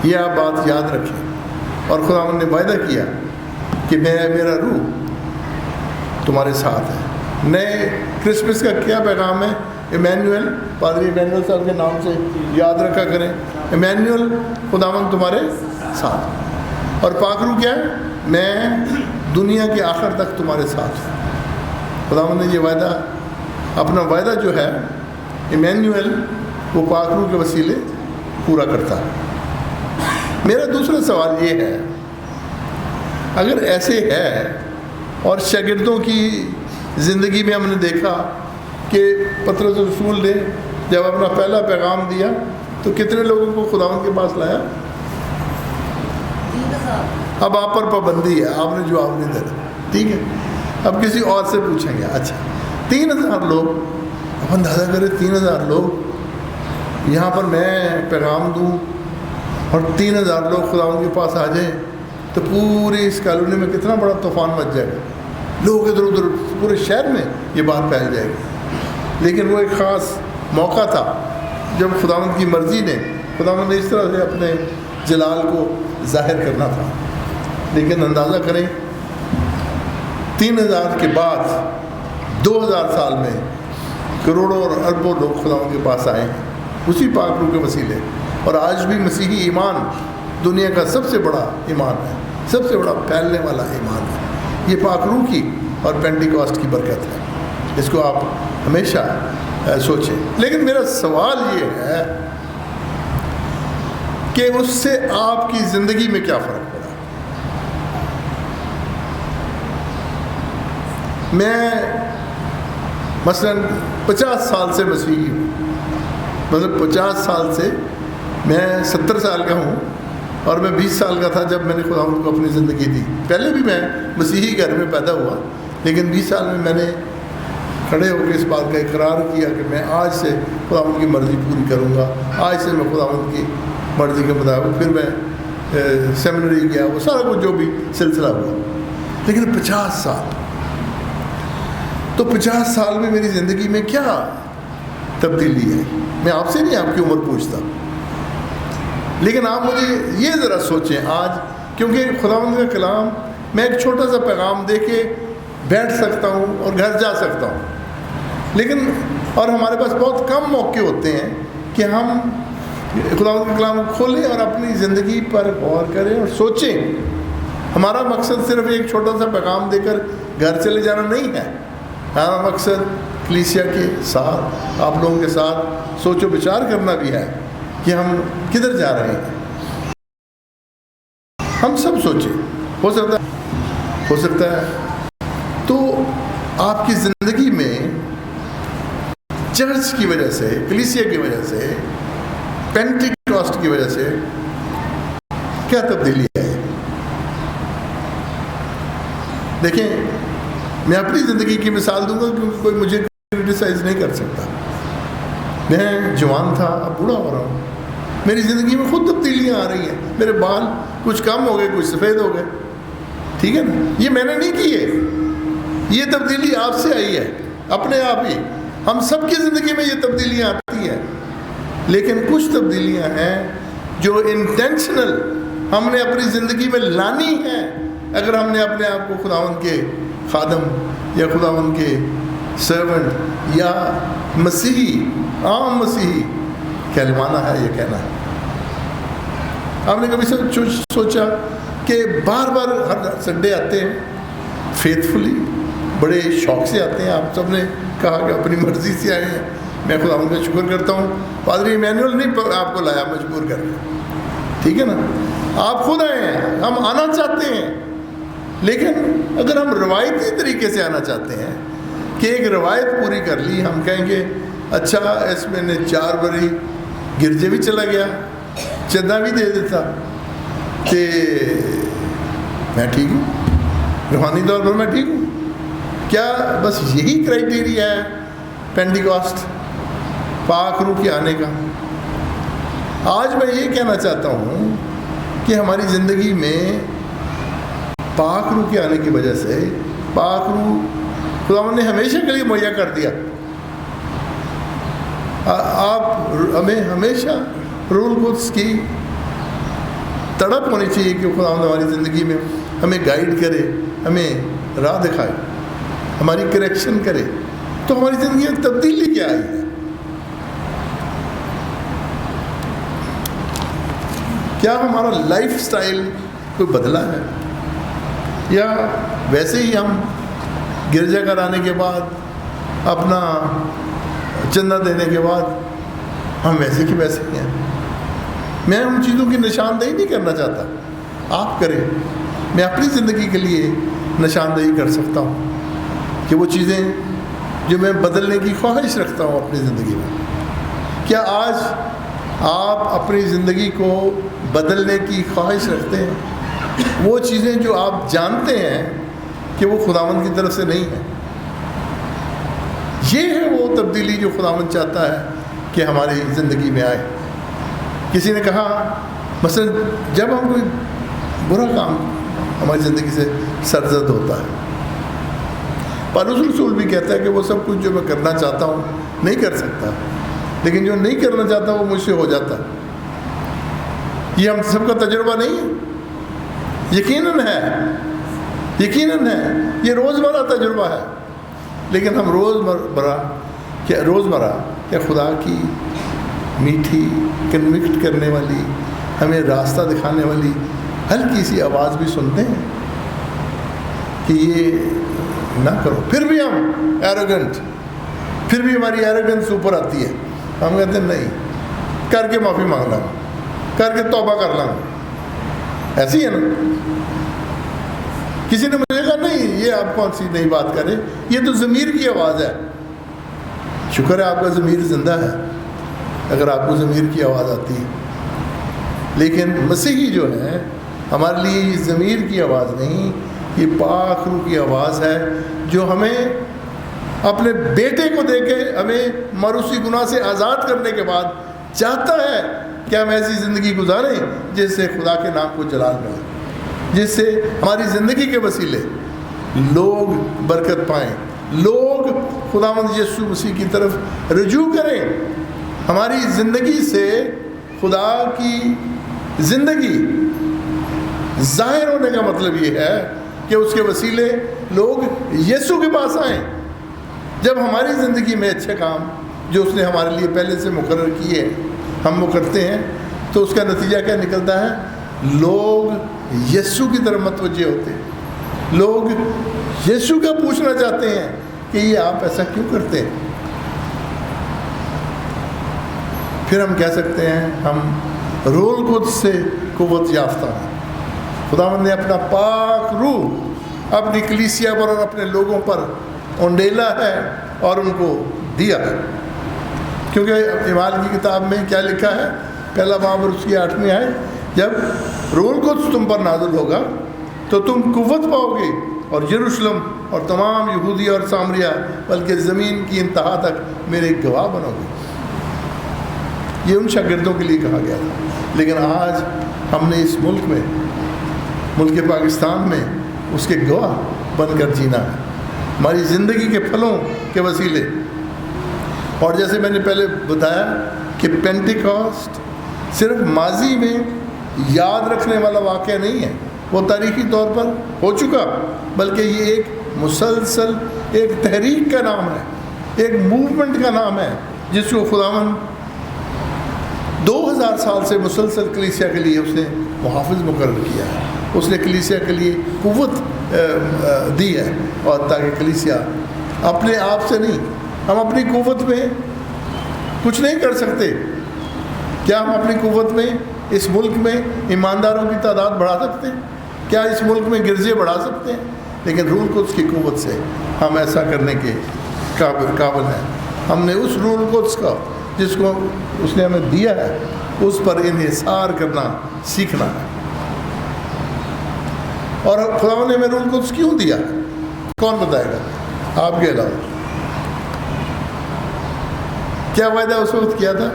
یہ آپ بات یاد رکھیں. اور خدا نے وعدہ کیا کہ میرا روح تمہارے ساتھ ہے. نئے کرسمس کا کیا پیغام ہے؟ ایمینوئل, پادری ایمینوئل صاحب کے نام سے یاد رکھا کریں. ایمینوئل, خداوند تمہارے ساتھ. اور پاک روح کیا ہے؟ میں دنیا کے آخر تک تمہارے ساتھ ہوں. خداوند نے یہ وعدہ, اپنا وعدہ جو ہے ایمینوئل, وہ پاک روح کے وسیلے پورا کرتا ہے. میرا دوسرا سوال یہ ہے, اگر ایسے ہے اور شاگردوں کی زندگی میں ہم نے دیکھا کہ پطرس رسول نے جب اپنا پہلا پیغام دیا تو کتنے لوگوں کو خداوند کے پاس لایا؟ اب آپ پر پابندی ہے, آپ نے جواب نہیں دینا, ٹھیک ہے؟ اب کسی اور سے پوچھیں گے. اچھا 3000 لوگ, اب اندازہ کریں 3000 لوگ یہاں پر میں پیغام دوں اور 3000 لوگ خداوند کے پاس آ جائیں تو پوری اس کالونی میں کتنا بڑا طوفان مچ جائے گا. لوگ ادھر ادھر پورے شہر میں یہ بات پھیل جائے گی. لیکن وہ ایک خاص موقع تھا جب خداوند کی مرضی نے, خداوند نے اس طرح سے اپنے جلال کو ظاہر کرنا تھا. لیکن اندازہ کریں 3000 کے بعد 2000 سال میں کروڑوں اور اربوں لوگ خداوند کے پاس آئے اسی پاک روح کے وسیلے. اور آج بھی مسیحی ایمان دنیا کا سب سے بڑا ایمان ہے, سب سے بڑا پھیلنے والا ایمان ہے. یہ پاک روح کی اور پینٹیکاسٹ کی برکت ہے. اس کو آپ ہمیشہ سوچیں. لیکن میرا سوال یہ ہے کہ اس سے آپ کی زندگی میں کیا فرق پڑا؟ میں مثلا 50 سال سے مسیحی ہوں. مطلب 50 سال سے، میں 70 سال کا ہوں اور میں 20 سال کا تھا جب میں نے خداوند کو اپنی زندگی دی. پہلے بھی میں مسیحی گھر میں پیدا ہوا، لیکن 20 سال میں نے کھڑے ہو کے اس بات کا اقرار کیا کہ میں آج سے خداوند کی مرضی پوری کروں گا. آج سے میں خداوند کی مرضی کے مطابق، پھر میں سیمنری گیا، وہ سارا کچھ جو بھی سلسلہ ہوا. لیکن 50 سال، تو 50 سال میں میری زندگی میں کیا تبدیلی ہے؟ میں آپ سے نہیں آپ کی عمر پوچھتا، لیکن آپ مجھے یہ ذرا سوچیں آج، کیونکہ خداوند کا کلام میں ایک چھوٹا سا پیغام دے کے بیٹھ سکتا ہوں اور گھر جا سکتا ہوں، لیکن اور ہمارے پاس بہت کم موقع ہوتے ہیں کہ ہم خداوند کا کلام کھولیں اور اپنی زندگی پر غور کریں اور سوچیں. ہمارا مقصد صرف ایک چھوٹا سا پیغام دے کر گھر چلے جانا نہیں ہے. ہمارا مقصد کلیسیا کے ساتھ، آپ لوگوں کے ساتھ سوچ و بچار کرنا بھی ہے کہ ہم کدھر جا رہے ہیں. ہم سب سوچیں. ہو سکتا ہے تو آپ کی زندگی میں چرچ کی وجہ سے، کلیسیا کی وجہ سے، پینٹیکاسٹ کی وجہ سے کیا تبدیلی ہے. دیکھیں، میں اپنی زندگی کی مثال دوں گا کیونکہ کوئی مجھے کرٹیسائز نہیں کر سکتا. میں جوان تھا، اب بوڑھا ہو رہا ہوں. میری زندگی میں خود تبدیلیاں آ رہی ہیں. میرے بال کچھ کم ہو گئے، کچھ سفید ہو گئے. ٹھیک ہے نا؟ یہ میں نے نہیں کی ہے، یہ تبدیلی آپ سے آئی ہے اپنے آپ ہی. ہم سب کی زندگی میں یہ تبدیلیاں آتی ہیں، لیکن کچھ تبدیلیاں ہیں جو انٹینشنل ہم نے اپنی زندگی میں لانی ہیں. اگر ہم نے اپنے آپ کو خداوند کے خادم یا خداوند کے سرونٹ یا مسیحی، عام مسیحی کہلوانا ہے، یہ کہنا ہے. آپ نے کبھی سوچا کہ بار بار ہر سنڈے آتے ہیں فیتھفلی، بڑے شوق سے آتے ہیں. آپ سب نے کہا کہ اپنی مرضی سے آئے ہیں. میں خداوند کا شکر کرتا ہوں. پادری ایمینول نہیں آپ کو لایا مجبور کر کے، ٹھیک ہے نا؟ آپ خود آئے ہیں. ہم آنا چاہتے ہیں، لیکن اگر ہم روایتی طریقے سے آنا چاہتے ہیں کہ ایک روایت پوری کر لی، ہم کہیں گے اچھا اس میں نے 4 بری گرجے بھی چلا گیا، چندہ بھی دے دیتا کہ میں ٹھیک ہوں، روحانی طور پر میں ٹھیک ہوں. کیا بس یہی کرائٹیریا ہے پینٹیکاسٹ، پاک روح کے آنے کا؟ آج میں یہ کہنا چاہتا ہوں کہ ہماری زندگی میں پاک روح کے آنے کی وجہ سے، پاک روح خداوند نے ہمیشہ کے لیے مہیا کر دیا. آپ ہمیں ہمیشہ روح القدس کی تڑپ ہونی چاہیے کہ خداوند ہماری زندگی میں ہمیں گائیڈ کرے، ہمیں راہ دکھائے، ہماری کریکشن کرے. تو ہماری زندگی میں تبدیلی کیا آئی ہے؟ کیا ہمارا لائف سٹائل کوئی بدلا ہے، یا ویسے ہی ہم گرجا گھر آنے کے بعد، اپنا چندہ دینے کے بعد ہم ویسے کے ویسے ہی ہیں؟ میں ان چیزوں کی نشاندہی نہیں کرنا چاہتا، آپ کریں. میں اپنی زندگی کے لیے نشاندہی کر سکتا ہوں کہ وہ چیزیں جو میں بدلنے کی خواہش رکھتا ہوں اپنی زندگی میں. کیا آج آپ اپنی زندگی کو بدلنے کی خواہش رکھتے ہیں؟ وہ چیزیں جو آپ جانتے ہیں کہ وہ خداوند کی طرف سے نہیں ہیں. یہ ہے وہ تبدیلی جو خداوند چاہتا ہے کہ ہماری زندگی میں آئے. کسی نے کہا مثلا جب ہم کوئی برا کام ہماری زندگی سے سرزد ہوتا ہے، پالوس رسول بھی کہتا ہے کہ وہ سب کچھ جو میں کرنا چاہتا ہوں نہیں کر سکتا، لیکن جو نہیں کرنا چاہتا وہ مجھ سے ہو جاتا. یہ ہم سب کا تجربہ نہیں ہے؟ یقیناً ہے، یقیناً ہے، یہ روزمرہ تجربہ ہے. لیکن ہم روزمرہ کیا خدا کی میٹھی کنوکٹ کرنے والی، ہمیں راستہ دکھانے والی ہلکی سی آواز بھی سنتے ہیں کہ یہ ना करो। फिर भी हम एरोगेंट, फिर भी हमारी एरोगेंस ऊपर आती है, हम कहते हैं नहीं, करके माफ़ी मांग लाऊँ, करके तौबा कर लाऊँ। ऐसी है ना। किसी ने मुझे कहा नहीं ये आप कौन सी नई बात करें, ये तो ज़मीर की आवाज़ है। शुक्र है आपका ज़मीर ज़िंदा है, अगर आपको ज़मीर की आवाज़ आती है। लेकिन मसीही जो है हमारे लिए ये ज़मीर की आवाज़ नहीं, ये पाक रूह की आवाज़ है, जो हमें अपने बेटे को देके हमें मारूसी गुनाह से आज़ाद करने के बाद चाहता है कि हम ऐसी ज़िंदगी गुजारें जिससे खुदा के नाम को जलाल मिले, जिससे हमारी ज़िंदगी के वसीले लोग बरकत पाएँ, लोग खुदावंद यीशु मसीह की तरफ रुजू करें। हमारी ज़िंदगी से खुदा की ज़िंदगी ज़ाहिर होने का मतलब ये है कि उसके वसीले लोग यीशु के पास आएँ। जब हमारी ज़िंदगी में अच्छे काम जो उसने हमारे लिए पहले से मुकर्रर किए हम वो करते हैं, तो उसका नतीजा क्या निकलता है? लोग यीशु की तरफ मतवज्जे होते हैं, लोग यीशु का पूछना चाहते हैं कि ये आप ऐसा क्यों करते हैं। फिर हम कह सकते हैं हम रूह कुद्स से कुव्वत याफ्ता हैं। खुदावंद ने अपना पाक रूह अपनी कलीसिया पर और अपने लोगों पर उंडेला है और उनको दिया है। क्योंकि ईमाल की किताब में क्या लिखा है, पहला बाब और उसकी 8वीं आयत, जब रूह कुद्स तुम पर नाज़िल होगा तो तुम कुव्वत पाओगे और यरूशलेम और तमाम यहूदी और सामरिया बल्कि ज़मीन की इंतहा तक मेरे गवाह बनोगे। ये उन शागिर्दों के लिए कहा गया था। लेकिन आज हमने इस मुल्क में, मुल्क पाकिस्तान में उसके गवाह बनकर जीना है, हमारी ज़िंदगी के फलों के वसीले। और जैसे मैंने पहले बताया कि पेंटिकॉस्ट सिर्फ माजी में याद रखने वाला वाक़या नहीं है, वो तारीख़ी तौर पर हो चुका, बल्कि ये एक मुसलसल एक तहरीक का नाम है, एक मूवमेंट का नाम है, जिसको खुदावंद 2000 साल से मुसलसल कलीसिया के लिए उसने मुहाफ़िज़ मुकर्रर किया है। उसने कलीसिया के लिए कुव्वत दी है, और ताकि कलीसिया अपने आप से नहीं, हम अपनी कुव्वत में कुछ नहीं कर सकते। क्या हम अपनी कुव्वत में इस मुल्क में ईमानदारों की तादाद बढ़ा सकते हैं? क्या इस मुल्क में गिरजे बढ़ा सकते हैं? लेकिन रूह कुद्स की कुव्वत से हम ऐसा करने के काबिल हैं। हमने उस रूह कुद्स का जिसको उसने हमें दिया है उस पर इन्हिसार करना सीखना है। और खुदा ने हमें रूह कुद्स क्यों दिया, कौन बताएगा आपके अलावा? क्या वायदा उस वक्त किया था?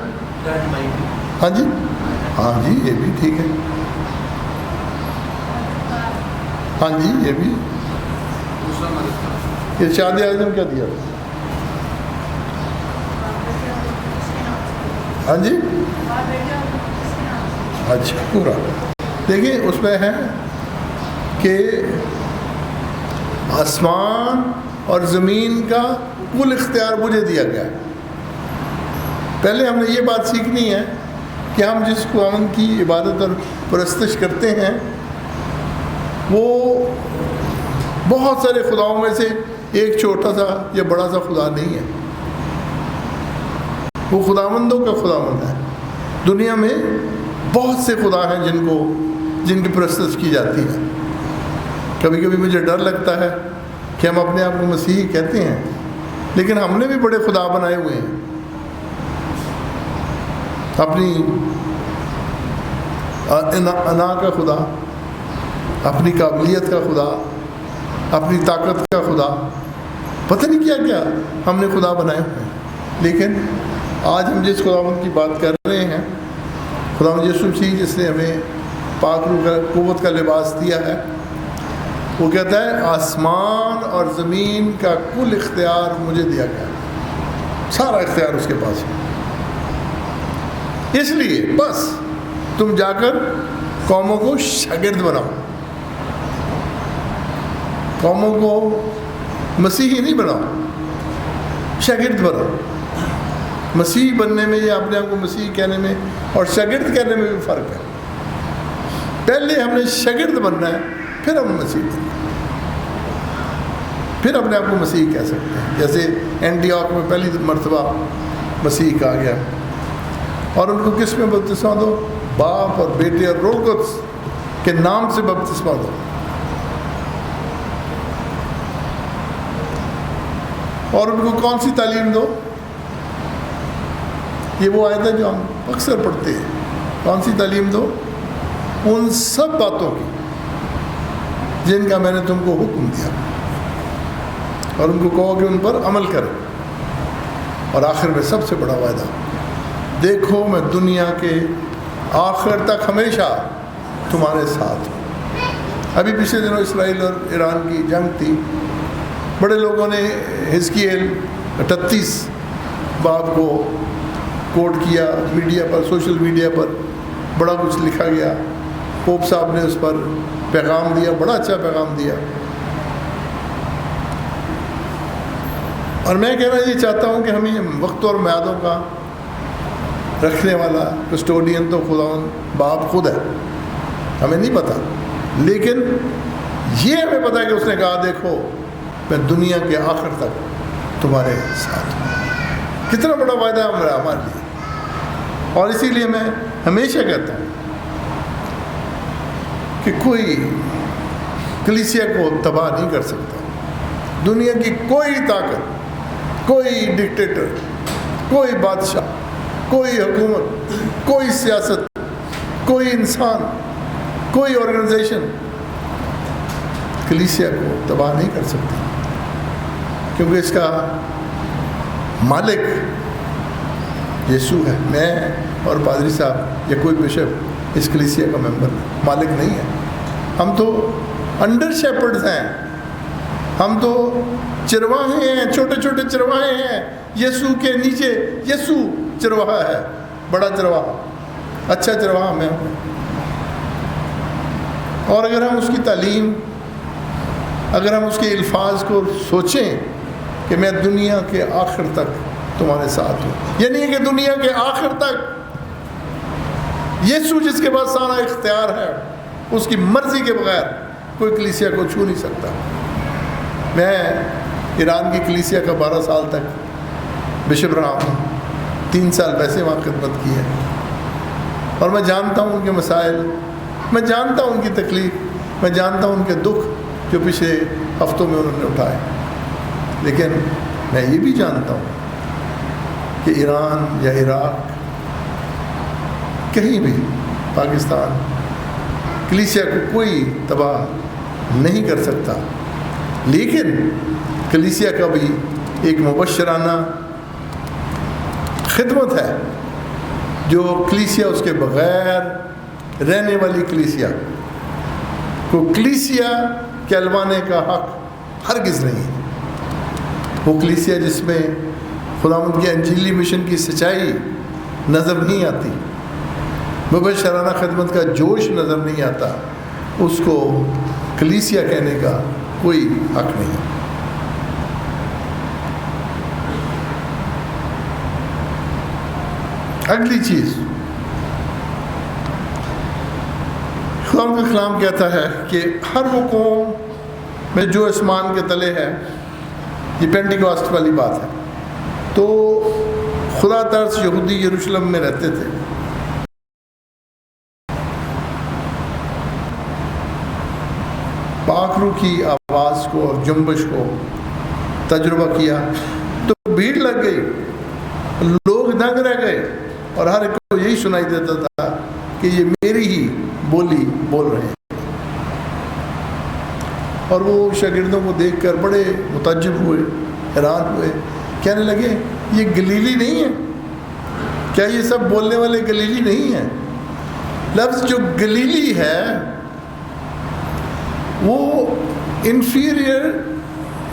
हाँ जी, हाँ जी, ये भी ठीक है। हाँ जी, ये भी। इरशाद आज़म क्या दिया? हाँ जी, अच्छा पूरा देखिए, उसमें है कि आसमान और ज़मीन का कुल इख्तियार मुझे दिया गया। पहले हमने ये बात सीखनी है कि हम जिस खुदावंद की इबादत और परस्तश करते हैं वो बहुत सारे खुदाओं में से एक छोटा सा या बड़ा सा खुदा नहीं है, वो खुदावंदों का खुदावंद है। दुनिया में बहुत से खुदा हैं जिनकी परस्तश की जाती है। कभी कभी मुझे डर लगता है कि हम अपने आप को मसीही कहते हैं, लेकिन हमने भी बड़े खुदा बनाए हुए हैं। अपनी अना का खुदा, अपनी काबिलियत का खुदा, अपनी ताकत का खुदा, पता नहीं क्या क्या हमने खुदा बनाए हुए हैं। लेकिन आज हम जिस खुदावंद की बात कर रहे हैं, खुदावंद यीशु मसीह जिसने हमें पाक रूह का कुव्वत का लिबास दिया है, वो कहता है आसमान और ज़मीन का कुल इख्तियार मुझे दिया गया। सारा इख्तियार उसके पास है। इसलिए बस तुम जाकर कौमों को शागिर्द बनाओ, कौमों को मसीही नहीं बनाओ, शागिर्द बनाओ। मसीही बनने में या अपने आप को मसीही कहने में और शागिर्द कहने में भी फ़र्क है। पहले हमने शागिर्द बनना है, फिर हम मसीही बनना है। پھر اپنے آپ کو مسیح کہہ سکتے ہیں. جیسے اینٹیوک میں پہلی مرتبہ مسیح کہا گیا. اور ان کو کس میں بپتسمہ دو؟ باپ اور بیٹے اور روح القدس کے نام سے بپتسمہ دو. اور ان کو کون سی تعلیم دو؟ یہ وہ آیت ہے جو ہم اکثر پڑھتے ہیں. کون سی تعلیم دو؟ ان سب باتوں کی جن کا میں نے تم کو حکم دیا، اور ان کو کہو کہ ان پر عمل کرے. اور آخر میں سب سے بڑا وعدہ، دیکھو میں دنیا کے آخر تک ہمیشہ تمہارے ساتھ ہوں. ابھی پچھلے دنوں اسرائیل اور ایران کی جنگ تھی. بڑے لوگوں نے حزقیل 38 باب کو کوٹ کیا، میڈیا پر، سوشل میڈیا پر بڑا کچھ لکھا گیا. پوپ صاحب نے اس پر پیغام دیا، بڑا اچھا پیغام دیا. اور میں کہنا یہ چاہتا ہوں کہ ہمیں وقت اور میعادوں کا رکھنے والا کسٹوڈین تو خداوند باپ خود ہے. ہمیں نہیں پتہ، لیکن یہ ہمیں پتہ ہے کہ اس نے کہا دیکھو میں دنیا کے آخر تک تمہارے ساتھ ہوں. کتنا بڑا وعدہ ہے ہمارے لیے. اور اسی لیے میں ہمیشہ کہتا ہوں کہ کوئی کلیسیا کو تباہ نہیں کر سکتا. دنیا کی کوئی طاقت، کوئی ڈکٹیٹر، کوئی بادشاہ، کوئی حکومت، کوئی سیاست، کوئی انسان، کوئی آرگنائزیشن کلیسیا کو تباہ نہیں کر سکتی، کیونکہ اس کا مالک یسوع ہے. میں اور پادری صاحب یا کوئی بشپ اس کلیسیا کا ممبر مالک نہیں ہے. ہم تو انڈر شیپرڈز ہیں، ہم تو چرواہے ہیں، چھوٹے چھوٹے چرواہے ہیں. یسوع کے نیچے یسوع چرواہا ہے، بڑا چرواہا، اچھا چرواہا میں ہوں. اور اگر ہم اس کی تعلیم، اگر ہم اس کے الفاظ کو سوچیں کہ میں دنیا کے آخر تک تمہارے ساتھ ہوں، یعنی کہ دنیا کے آخر تک یسوع جس کے پاس سارا اختیار ہے، اس کی مرضی کے بغیر کوئی کلیسیا کو چھو نہیں سکتا. میں ایران کی کلیسیا کا 12 سال تک بشپ رہا ہوں. 3 سال ویسے وہاں خدمت کی ہے، اور میں جانتا ہوں ان کے مسائل، میں جانتا ہوں ان کی تکلیف، میں جانتا ہوں ان کے دکھ جو پچھلے ہفتوں میں انہوں نے اٹھائے. لیکن میں یہ بھی جانتا ہوں کہ ایران یا عراق، کہیں بھی پاکستان، کلیسیا کو کوئی تباہ نہیں کر سکتا. لیکن کلیسیا کا بھی ایک مبشرانہ خدمت ہے جو کلیسیا اس کے بغیر رہنے والی کلیسیا کو کلیسیا کہلوانے کا حق ہرگز نہیں ہے. وہ کلیسیا جس میں خداوند کے انجیلی مشن کی سچائی نظر نہیں آتی، مبشرانہ خدمت کا جوش نظر نہیں آتا، اس کو کلیسیا کہنے کا کوئی حق نہیں. اگلی چیز، خداوند کا کلام کہتا ہے کہ ہر وہ قوم میں جو آسمان کے تلے ہے، یہ پینٹیکاسٹ والی بات ہے. تو خدا ترس یہودی یروشلم میں رہتے تھے. پاک روح کی آواز کو اور جنبش کو تجربہ کیا تو بھیڑ لگ گئی، لوگ دنگ رہ گئے، اور ہر ایک کو یہی سنائی دیتا تھا کہ یہ میری ہی بولی بول رہے ہیں. اور وہ شاگردوں کو دیکھ کر بڑے متعجب ہوئے، حیران ہوئے، کہنے لگے یہ گلیلی نہیں ہے کیا؟ یہ سب بولنے والے گلیلی نہیں ہیں؟ لفظ جو گلیلی ہے وہ انفیریئر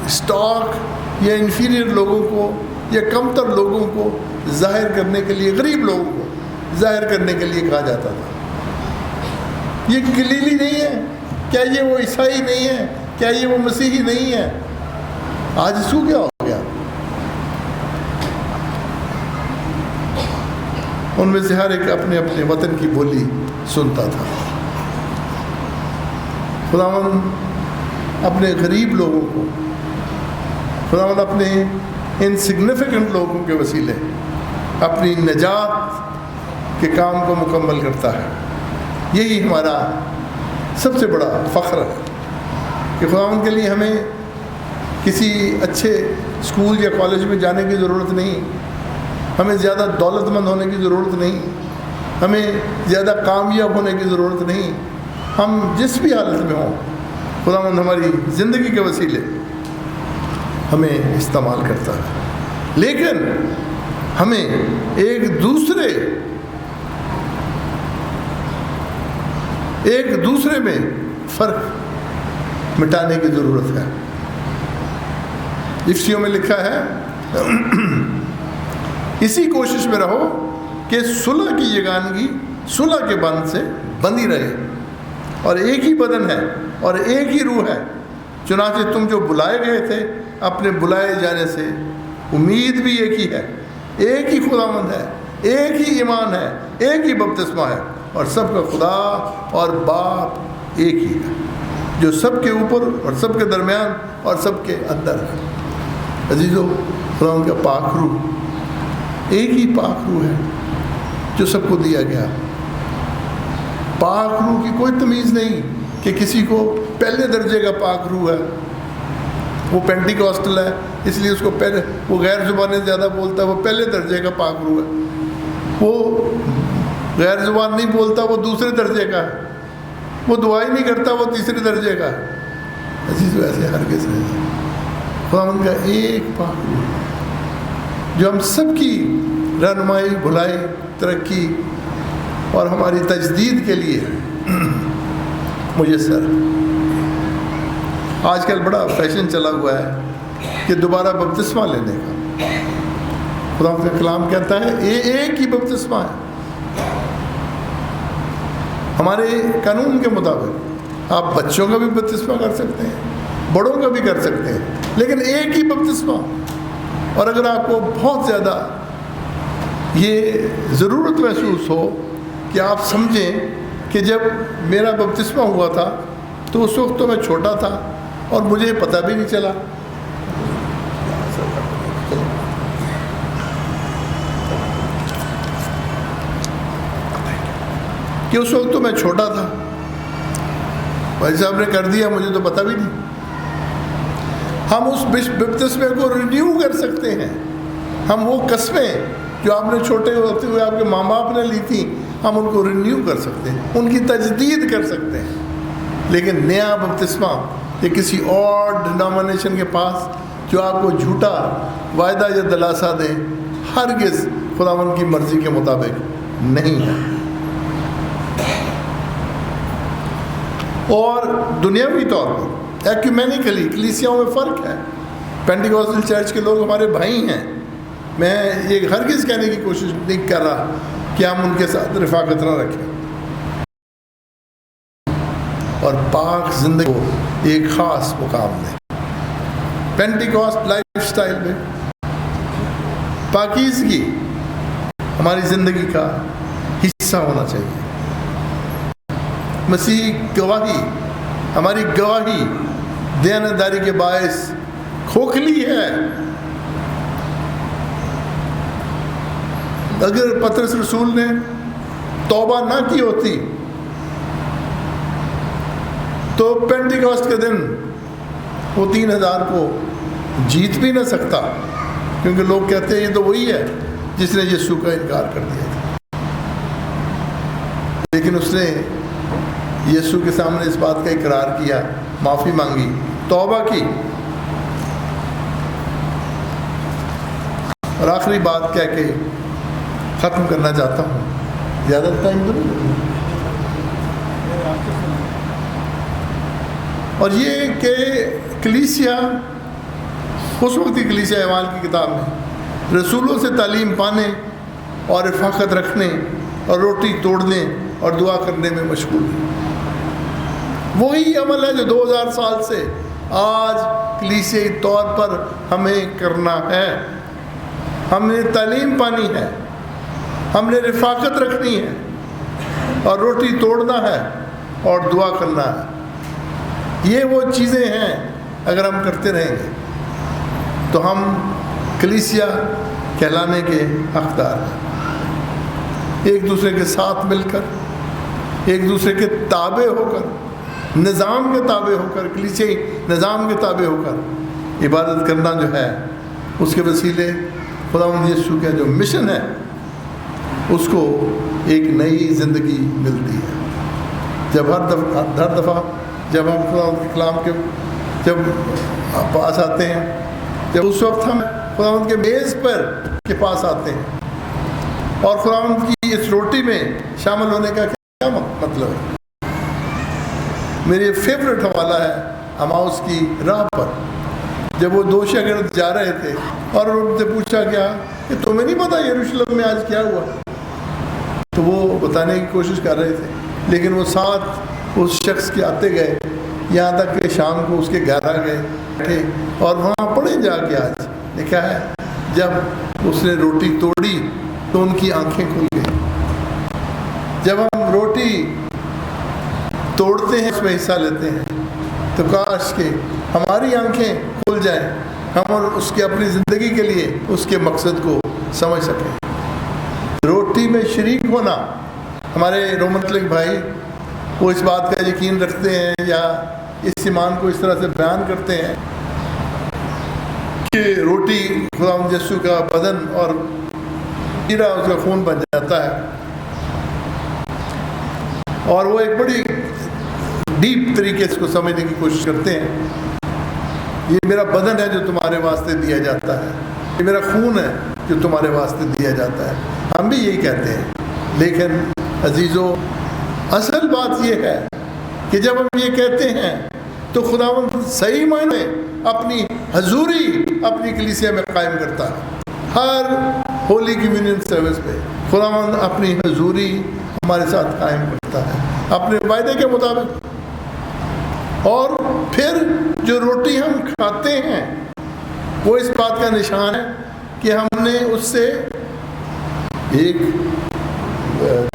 اسٹاک یا انفیریئر لوگوں کو یا کمتر لوگوں کو ظاہر کرنے کے لیے، غریب لوگوں کو ظاہر کرنے کے لیے کہا جاتا تھا. یہ گلیلی نہیں ہے کیا؟ یہ وہ عیسائی نہیں ہے کیا؟ یہ وہ مسیحی نہیں ہے؟ آج سو کیا ہو گیا؟ ان میں سے ہر ایک اپنے اپنے وطن کی بولی سنتا تھا. خداوند اپنے غریب لوگوں کو खुदावंद अपने इनसिग्निफिकेंट लोगों के वसीले अपनी नजात के काम को मुकम्मल करता है। यही हमारा सबसे बड़ा फ़ख्र है कि खुदावंद के लिए हमें किसी अच्छे स्कूल या कॉलेज में जाने की ज़रूरत नहीं, हमें ज़्यादा दौलतमंद होने की ज़रूरत नहीं, हमें ज़्यादा कामयाब होने की ज़रूरत नहीं। हम जिस भी हालत में हों, खुदावंद हमारी ज़िंदगी के वसीले हमें इस्तेमाल करता है। लेकिन हमें एक दूसरे में फ़र्क मिटाने की ज़रूरत है। इफ्सियों में लिखा है इसी कोशिश में रहो कि सुलह की यगानगी सुलह के बंध से बंधी रहे, और एक ही बदन है और एक ही रूह है, चुनांचे तुम जो बुलाए गए थे अपने बुलाए जाने से उम्मीद भी एक ही है, एक ही खुदावंद है, एक ही ईमान है, एक ही बपतिस्मा है, और सबका खुदा और बाप एक ही है, जो सबके ऊपर और सबके दरमियान और सबके अंदर है। अजीज़ों, खुदावंद का पाक रूह एक ही पाक रूह है जो सबको दिया गया। पाक रूह की कोई तमीज़ नहीं कि किसी को पहले दर्जे का पाक रूह है, वो पेंटिकॉस्टल है इसलिए उसको पहले, वो गैर ज़ुबानें ज़्यादा बोलता है, वो पहले दर्जे का पाक रूह है। वो गैर ज़ुबान नहीं बोलता, वो दूसरे दर्जे का है। वो दुआई नहीं करता, वो तीसरे दर्जे का है। अजीज़, वैसे हरगिज़ नहीं। खुदावंद का एक पाक रूह जो हम सबकी रहनुमाई, भलाई, तरक्की और हमारी तजदीद के लिए मुयस्सर। आजकल बड़ा फैशन चला हुआ है कि दोबारा बपतिस्मा लेने का। खुदा का कलाम कहता है एक ही बपतिस्मा है। हमारे कानून के मुताबिक आप बच्चों का भी बपतिस्मा कर सकते हैं, बड़ों का भी कर सकते हैं, लेकिन एक ही बपतिस्मा। और अगर आपको बहुत ज़्यादा ये ज़रूरत महसूस हो कि आप समझें कि जब मेरा बपतिस्मा हुआ था तो उस वक्त तो मैं छोटा था और मुझे पता भी नहीं चला, कि उस वक्त तो मैं छोटा था, भाई साहब ने कर दिया, मुझे तो पता भी नहीं। हम उस बपतिस्मे को रिन्यू कर सकते हैं। हम वो कस्में जो आपने छोटे होते हुए आपके माँ बाप ने ली थी, हम उनको रिन्यू कर सकते हैं, उनकी तजदीद कर सकते हैं। लेकिन नया बपतिस्मा ये किसी और डिनोमिनेशन के पास जो आपको झूठा वायदा या दिलासा दे, हरगिज़ खुदावंद की मर्ज़ी के मुताबिक नहीं है। और दुनियावी तौर पर एक्यूमेनिकली कलीसियाओं में फ़र्क है। पेंटिकॉस्टल चर्च के लोग हमारे भाई हैं। मैं ये हरगिज़ कहने की कोशिश नहीं कर रहा कि हम उनके साथ रफ़ाकत ना रखें, और पाक ज़िंदगी को एक ख़ास मुकाम दें। पेंटिकॉस्ट लाइफ स्टाइल में पाकीज़गी हमारी ज़िंदगी का हिस्सा होना चाहिए। मसीह गवाही, हमारी गवाही दयानतदारी के बायस खोखली है। अगर पतरस रसूल ने तौबा ना की होती तो पेंटिकॉस्ट के दिन वो 3000 को जीत भी ना सकता, क्योंकि लोग कहते हैं ये तो वही है जिसने यीशु का इनकार कर दिया था। लेकिन उसने यीशु के सामने इस बात का इकरार किया, माफ़ी मांगी, तौबा की। और आखिरी बात कह के ख़त्म करना चाहता हूँ, ज़्यादा टाइम तो नहीं। और ये कि कलीसिया उस वक्त की कलीसिया अमाल की किताब में रसूलों से तालीम पाने और रफ़ाकत रखने और रोटी तोड़ने और दुआ करने में मशगूल है। वही अमल है जो 2000 साल से आज कलीसियाई तौर पर हमें करना है। हमने तालीम पानी है, हमने रफ़ाकत रखनी है और रोटी तोड़ना है और दुआ करना है। ये वो चीज़ें हैं, अगर हम करते रहेंगे تو ہم کلیسیا کہلانے کے حقدار ہیں. ایک دوسرے کے ساتھ مل کر, ایک دوسرے کے تابع ہو کر, نظام کے تابع ہو کر, کلیسیائی نظام کے تابع ہو کر عبادت کرنا جو ہے, اس کے وسیلے خداوند یسوع کا جو مشن ہے اس کو ایک نئی زندگی ملتی ہے. جب ہر دفعہ جب ہم خداوند کے کلام کے جب پاس آتے ہیں, جب اس وقت ہم خداوند کے میز پر کے پاس آتے ہیں اور خداوند کی اس روٹی میں شامل ہونے کا کیا مطلب ہے. میری فیوریٹ حوالہ ہے اماؤس کی راہ پر, جب وہ 2 شاگرد جا رہے تھے اور ان سے پوچھا گیا کہ تمہیں نہیں پتا یروشلم میں آج کیا ہوا, تو وہ بتانے کی کوشش کر رہے تھے, لیکن وہ ساتھ اس شخص کے آتے گئے یہاں تک کہ شام کو اس کے گھر آ گئے بیٹھے اور وہاں پڑھے جا کے آج لکھا ہے جب اس نے روٹی توڑی تو ان کی آنکھیں کھل گئی. جب ہم روٹی توڑتے ہیں اس میں حصہ لیتے ہیں تو کاش کہ ہماری آنکھیں کھل جائیں, ہم اور اس کے اپنی زندگی کے لیے اس کے مقصد کو سمجھ سکیں. روٹی میں شریک ہونا, ہمارے رومن کیتھولک بھائی وہ اس بات کا یقین رکھتے ہیں یا اس ایمان کو اس طرح سے بیان کرتے ہیں کہ روٹی خداوند یسوع کا بدن اور پیرا اس کا خون بن جاتا ہے, اور وہ ایک بڑی ڈیپ طریقے سے اس کو سمجھنے کی کوشش کرتے ہیں. یہ میرا بدن ہے جو تمہارے واسطے دیا جاتا ہے, یہ میرا خون ہے جو تمہارے واسطے دیا جاتا ہے. ہم بھی یہی کہتے ہیں, لیکن عزیزو اصل بات یہ ہے کہ جب ہم یہ کہتے ہیں تو خداوند صحیح معنی اپنی حضوری اپنی کلیسیا میں قائم کرتا ہے. ہر ہولی کمیونین سروس پہ خداوند اپنی حضوری ہمارے ساتھ قائم کرتا ہے اپنے وعدے کے مطابق. اور پھر جو روٹی ہم کھاتے ہیں وہ اس بات کا نشان ہے کہ ہم نے اس سے ایک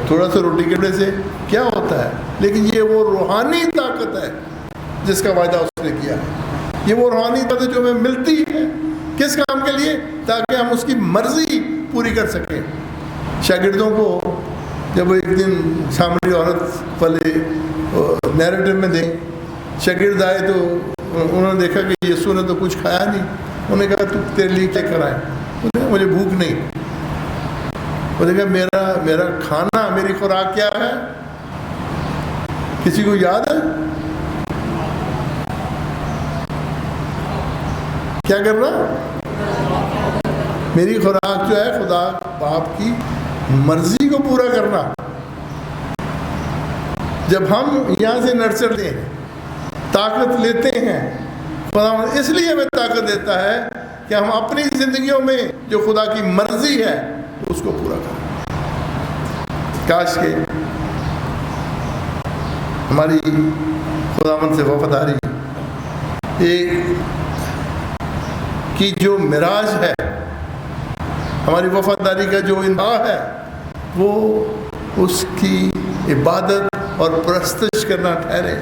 تھوڑا سا روٹی کے سے کیا ہوتا ہے, لیکن یہ وہ روحانی طاقت ہے جس کا وعدہ اس نے کیا ہے. یہ وہ روحانی طاقت جو ہمیں ملتی ہے کس کام کے لیے, تاکہ ہم اس کی مرضی پوری کر سکیں. شاگردوں کو جب ایک دن سامری عورت والے نیریٹو میں دیں, شاگرد آئے تو انہوں نے دیکھا کہ یسوع نے تو کچھ کھایا نہیں. انہوں نے کہا تو تیرے لیے کیا کرائیں, مجھے بھوک نہیں. انہوں نے کہا میرا کھانا میری خوراک کیا ہے, کسی کو یاد ہے کیا کرنا؟ میری خوراک جو ہے خدا باپ کی مرضی کو پورا کرنا. جب ہم یہاں سے نرسرتے ہیں, طاقت لیتے ہیں, خدا اس لیے ہمیں طاقت دیتا ہے کہ ہم اپنی زندگیوں میں جو خدا کی مرضی ہے اس کو پورا کریں. کاش کہ ہماری خداوند سے وفاداری کی جو معراج ہے, ہماری وفاداری کا جو انباہ ہے, وہ اس کی عبادت اور پرستش کرنا ٹھہرے,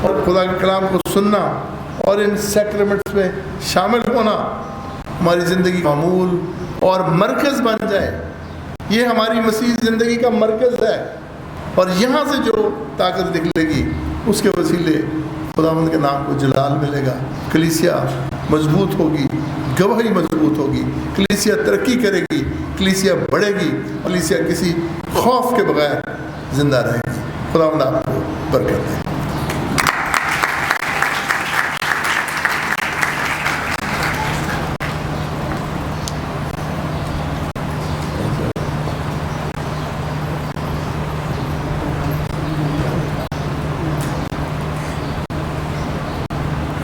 اور خدا کے کلام کو سننا اور ان سیکرمنٹس میں شامل ہونا ہماری زندگی کا معمول اور مرکز بن جائے. یہ ہماری مسیح زندگی کا مرکز ہے, اور یہاں سے جو طاقت نکلے گی اس کے وسیلے خداوند کے نام کو جلال ملے گا. کلیسیا مضبوط ہوگی, گواہی مضبوط ہوگی, کلیسیا ترقی کرے گی, کلیسیا بڑھے گی, کلیسیا کسی خوف کے بغیر زندہ رہے گی. خداوند آپ کو برکت دے.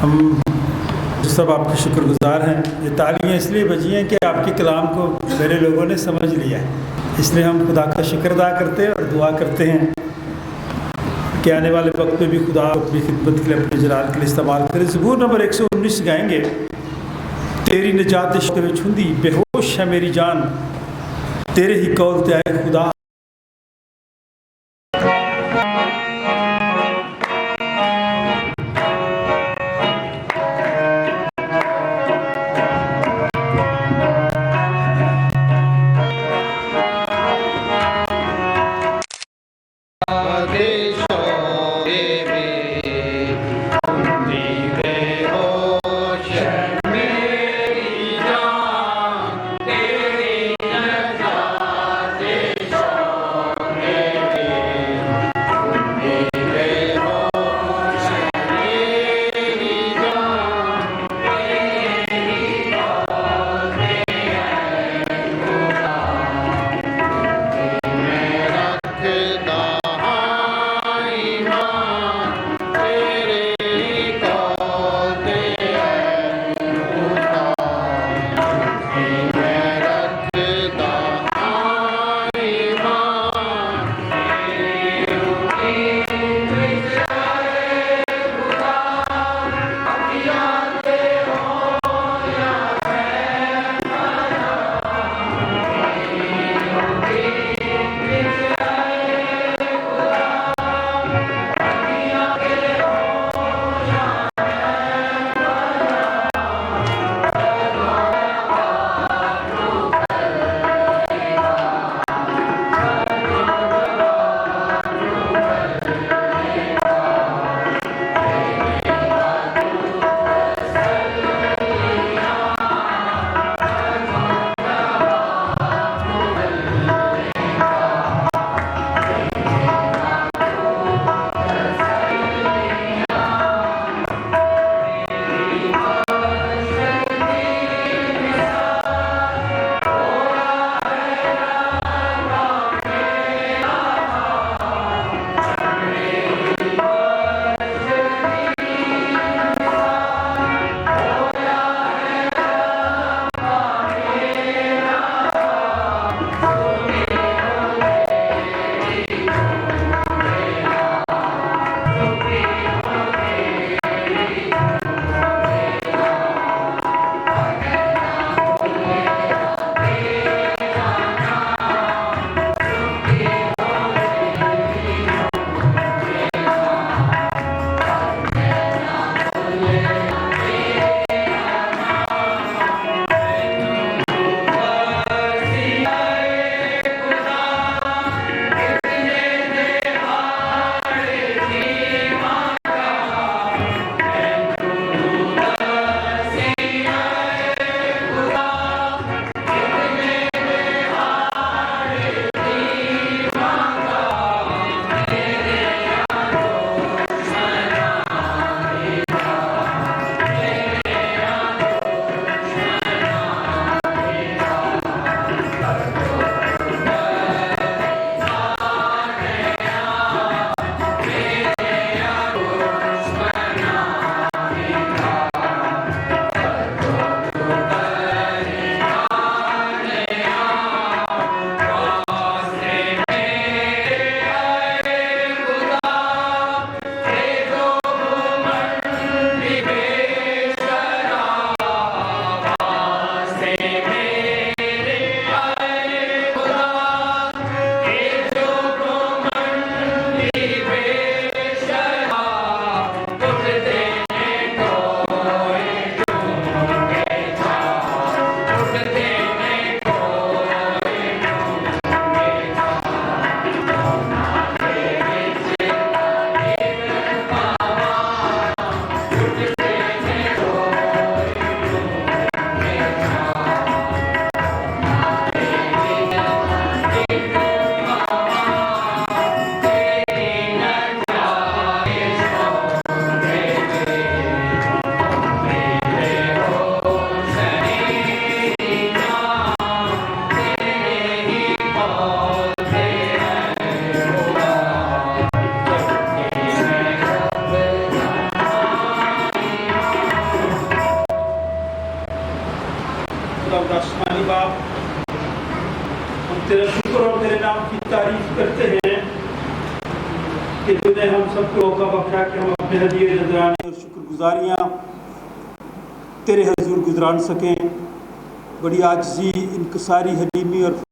ہم سب آپ کے شکر گزار ہیں. یہ تالیاں اس لیے بجی ہیں کہ آپ کے کلام کو میرے لوگوں نے سمجھ لیا ہے, اس لیے ہم خدا کا شکر ادا کرتے ہیں اور دعا کرتے ہیں کہ آنے والے وقت میں بھی خدا اپنی خدمت کے لیے اپنے جلال کے لیے استعمال کرے. زبور نمبر 119 گائیں گے. تیری نجات عشق میں چھندی, بے ہوش ہے میری جان, تیرے ہی قول تے آئے خدا. खुदावंद आसमानी बाप, हम तेरा शुक्र और तेरे नाम की तारीफ करते हैं कि तूने हम सबको मौका बख्शा कि हम अपने हदीये नजराने और शुक्रगुजारियाँ तेरे हजूर गुजरान सकें। बड़ी आजिज़ी, इनकसारी, हलीमी और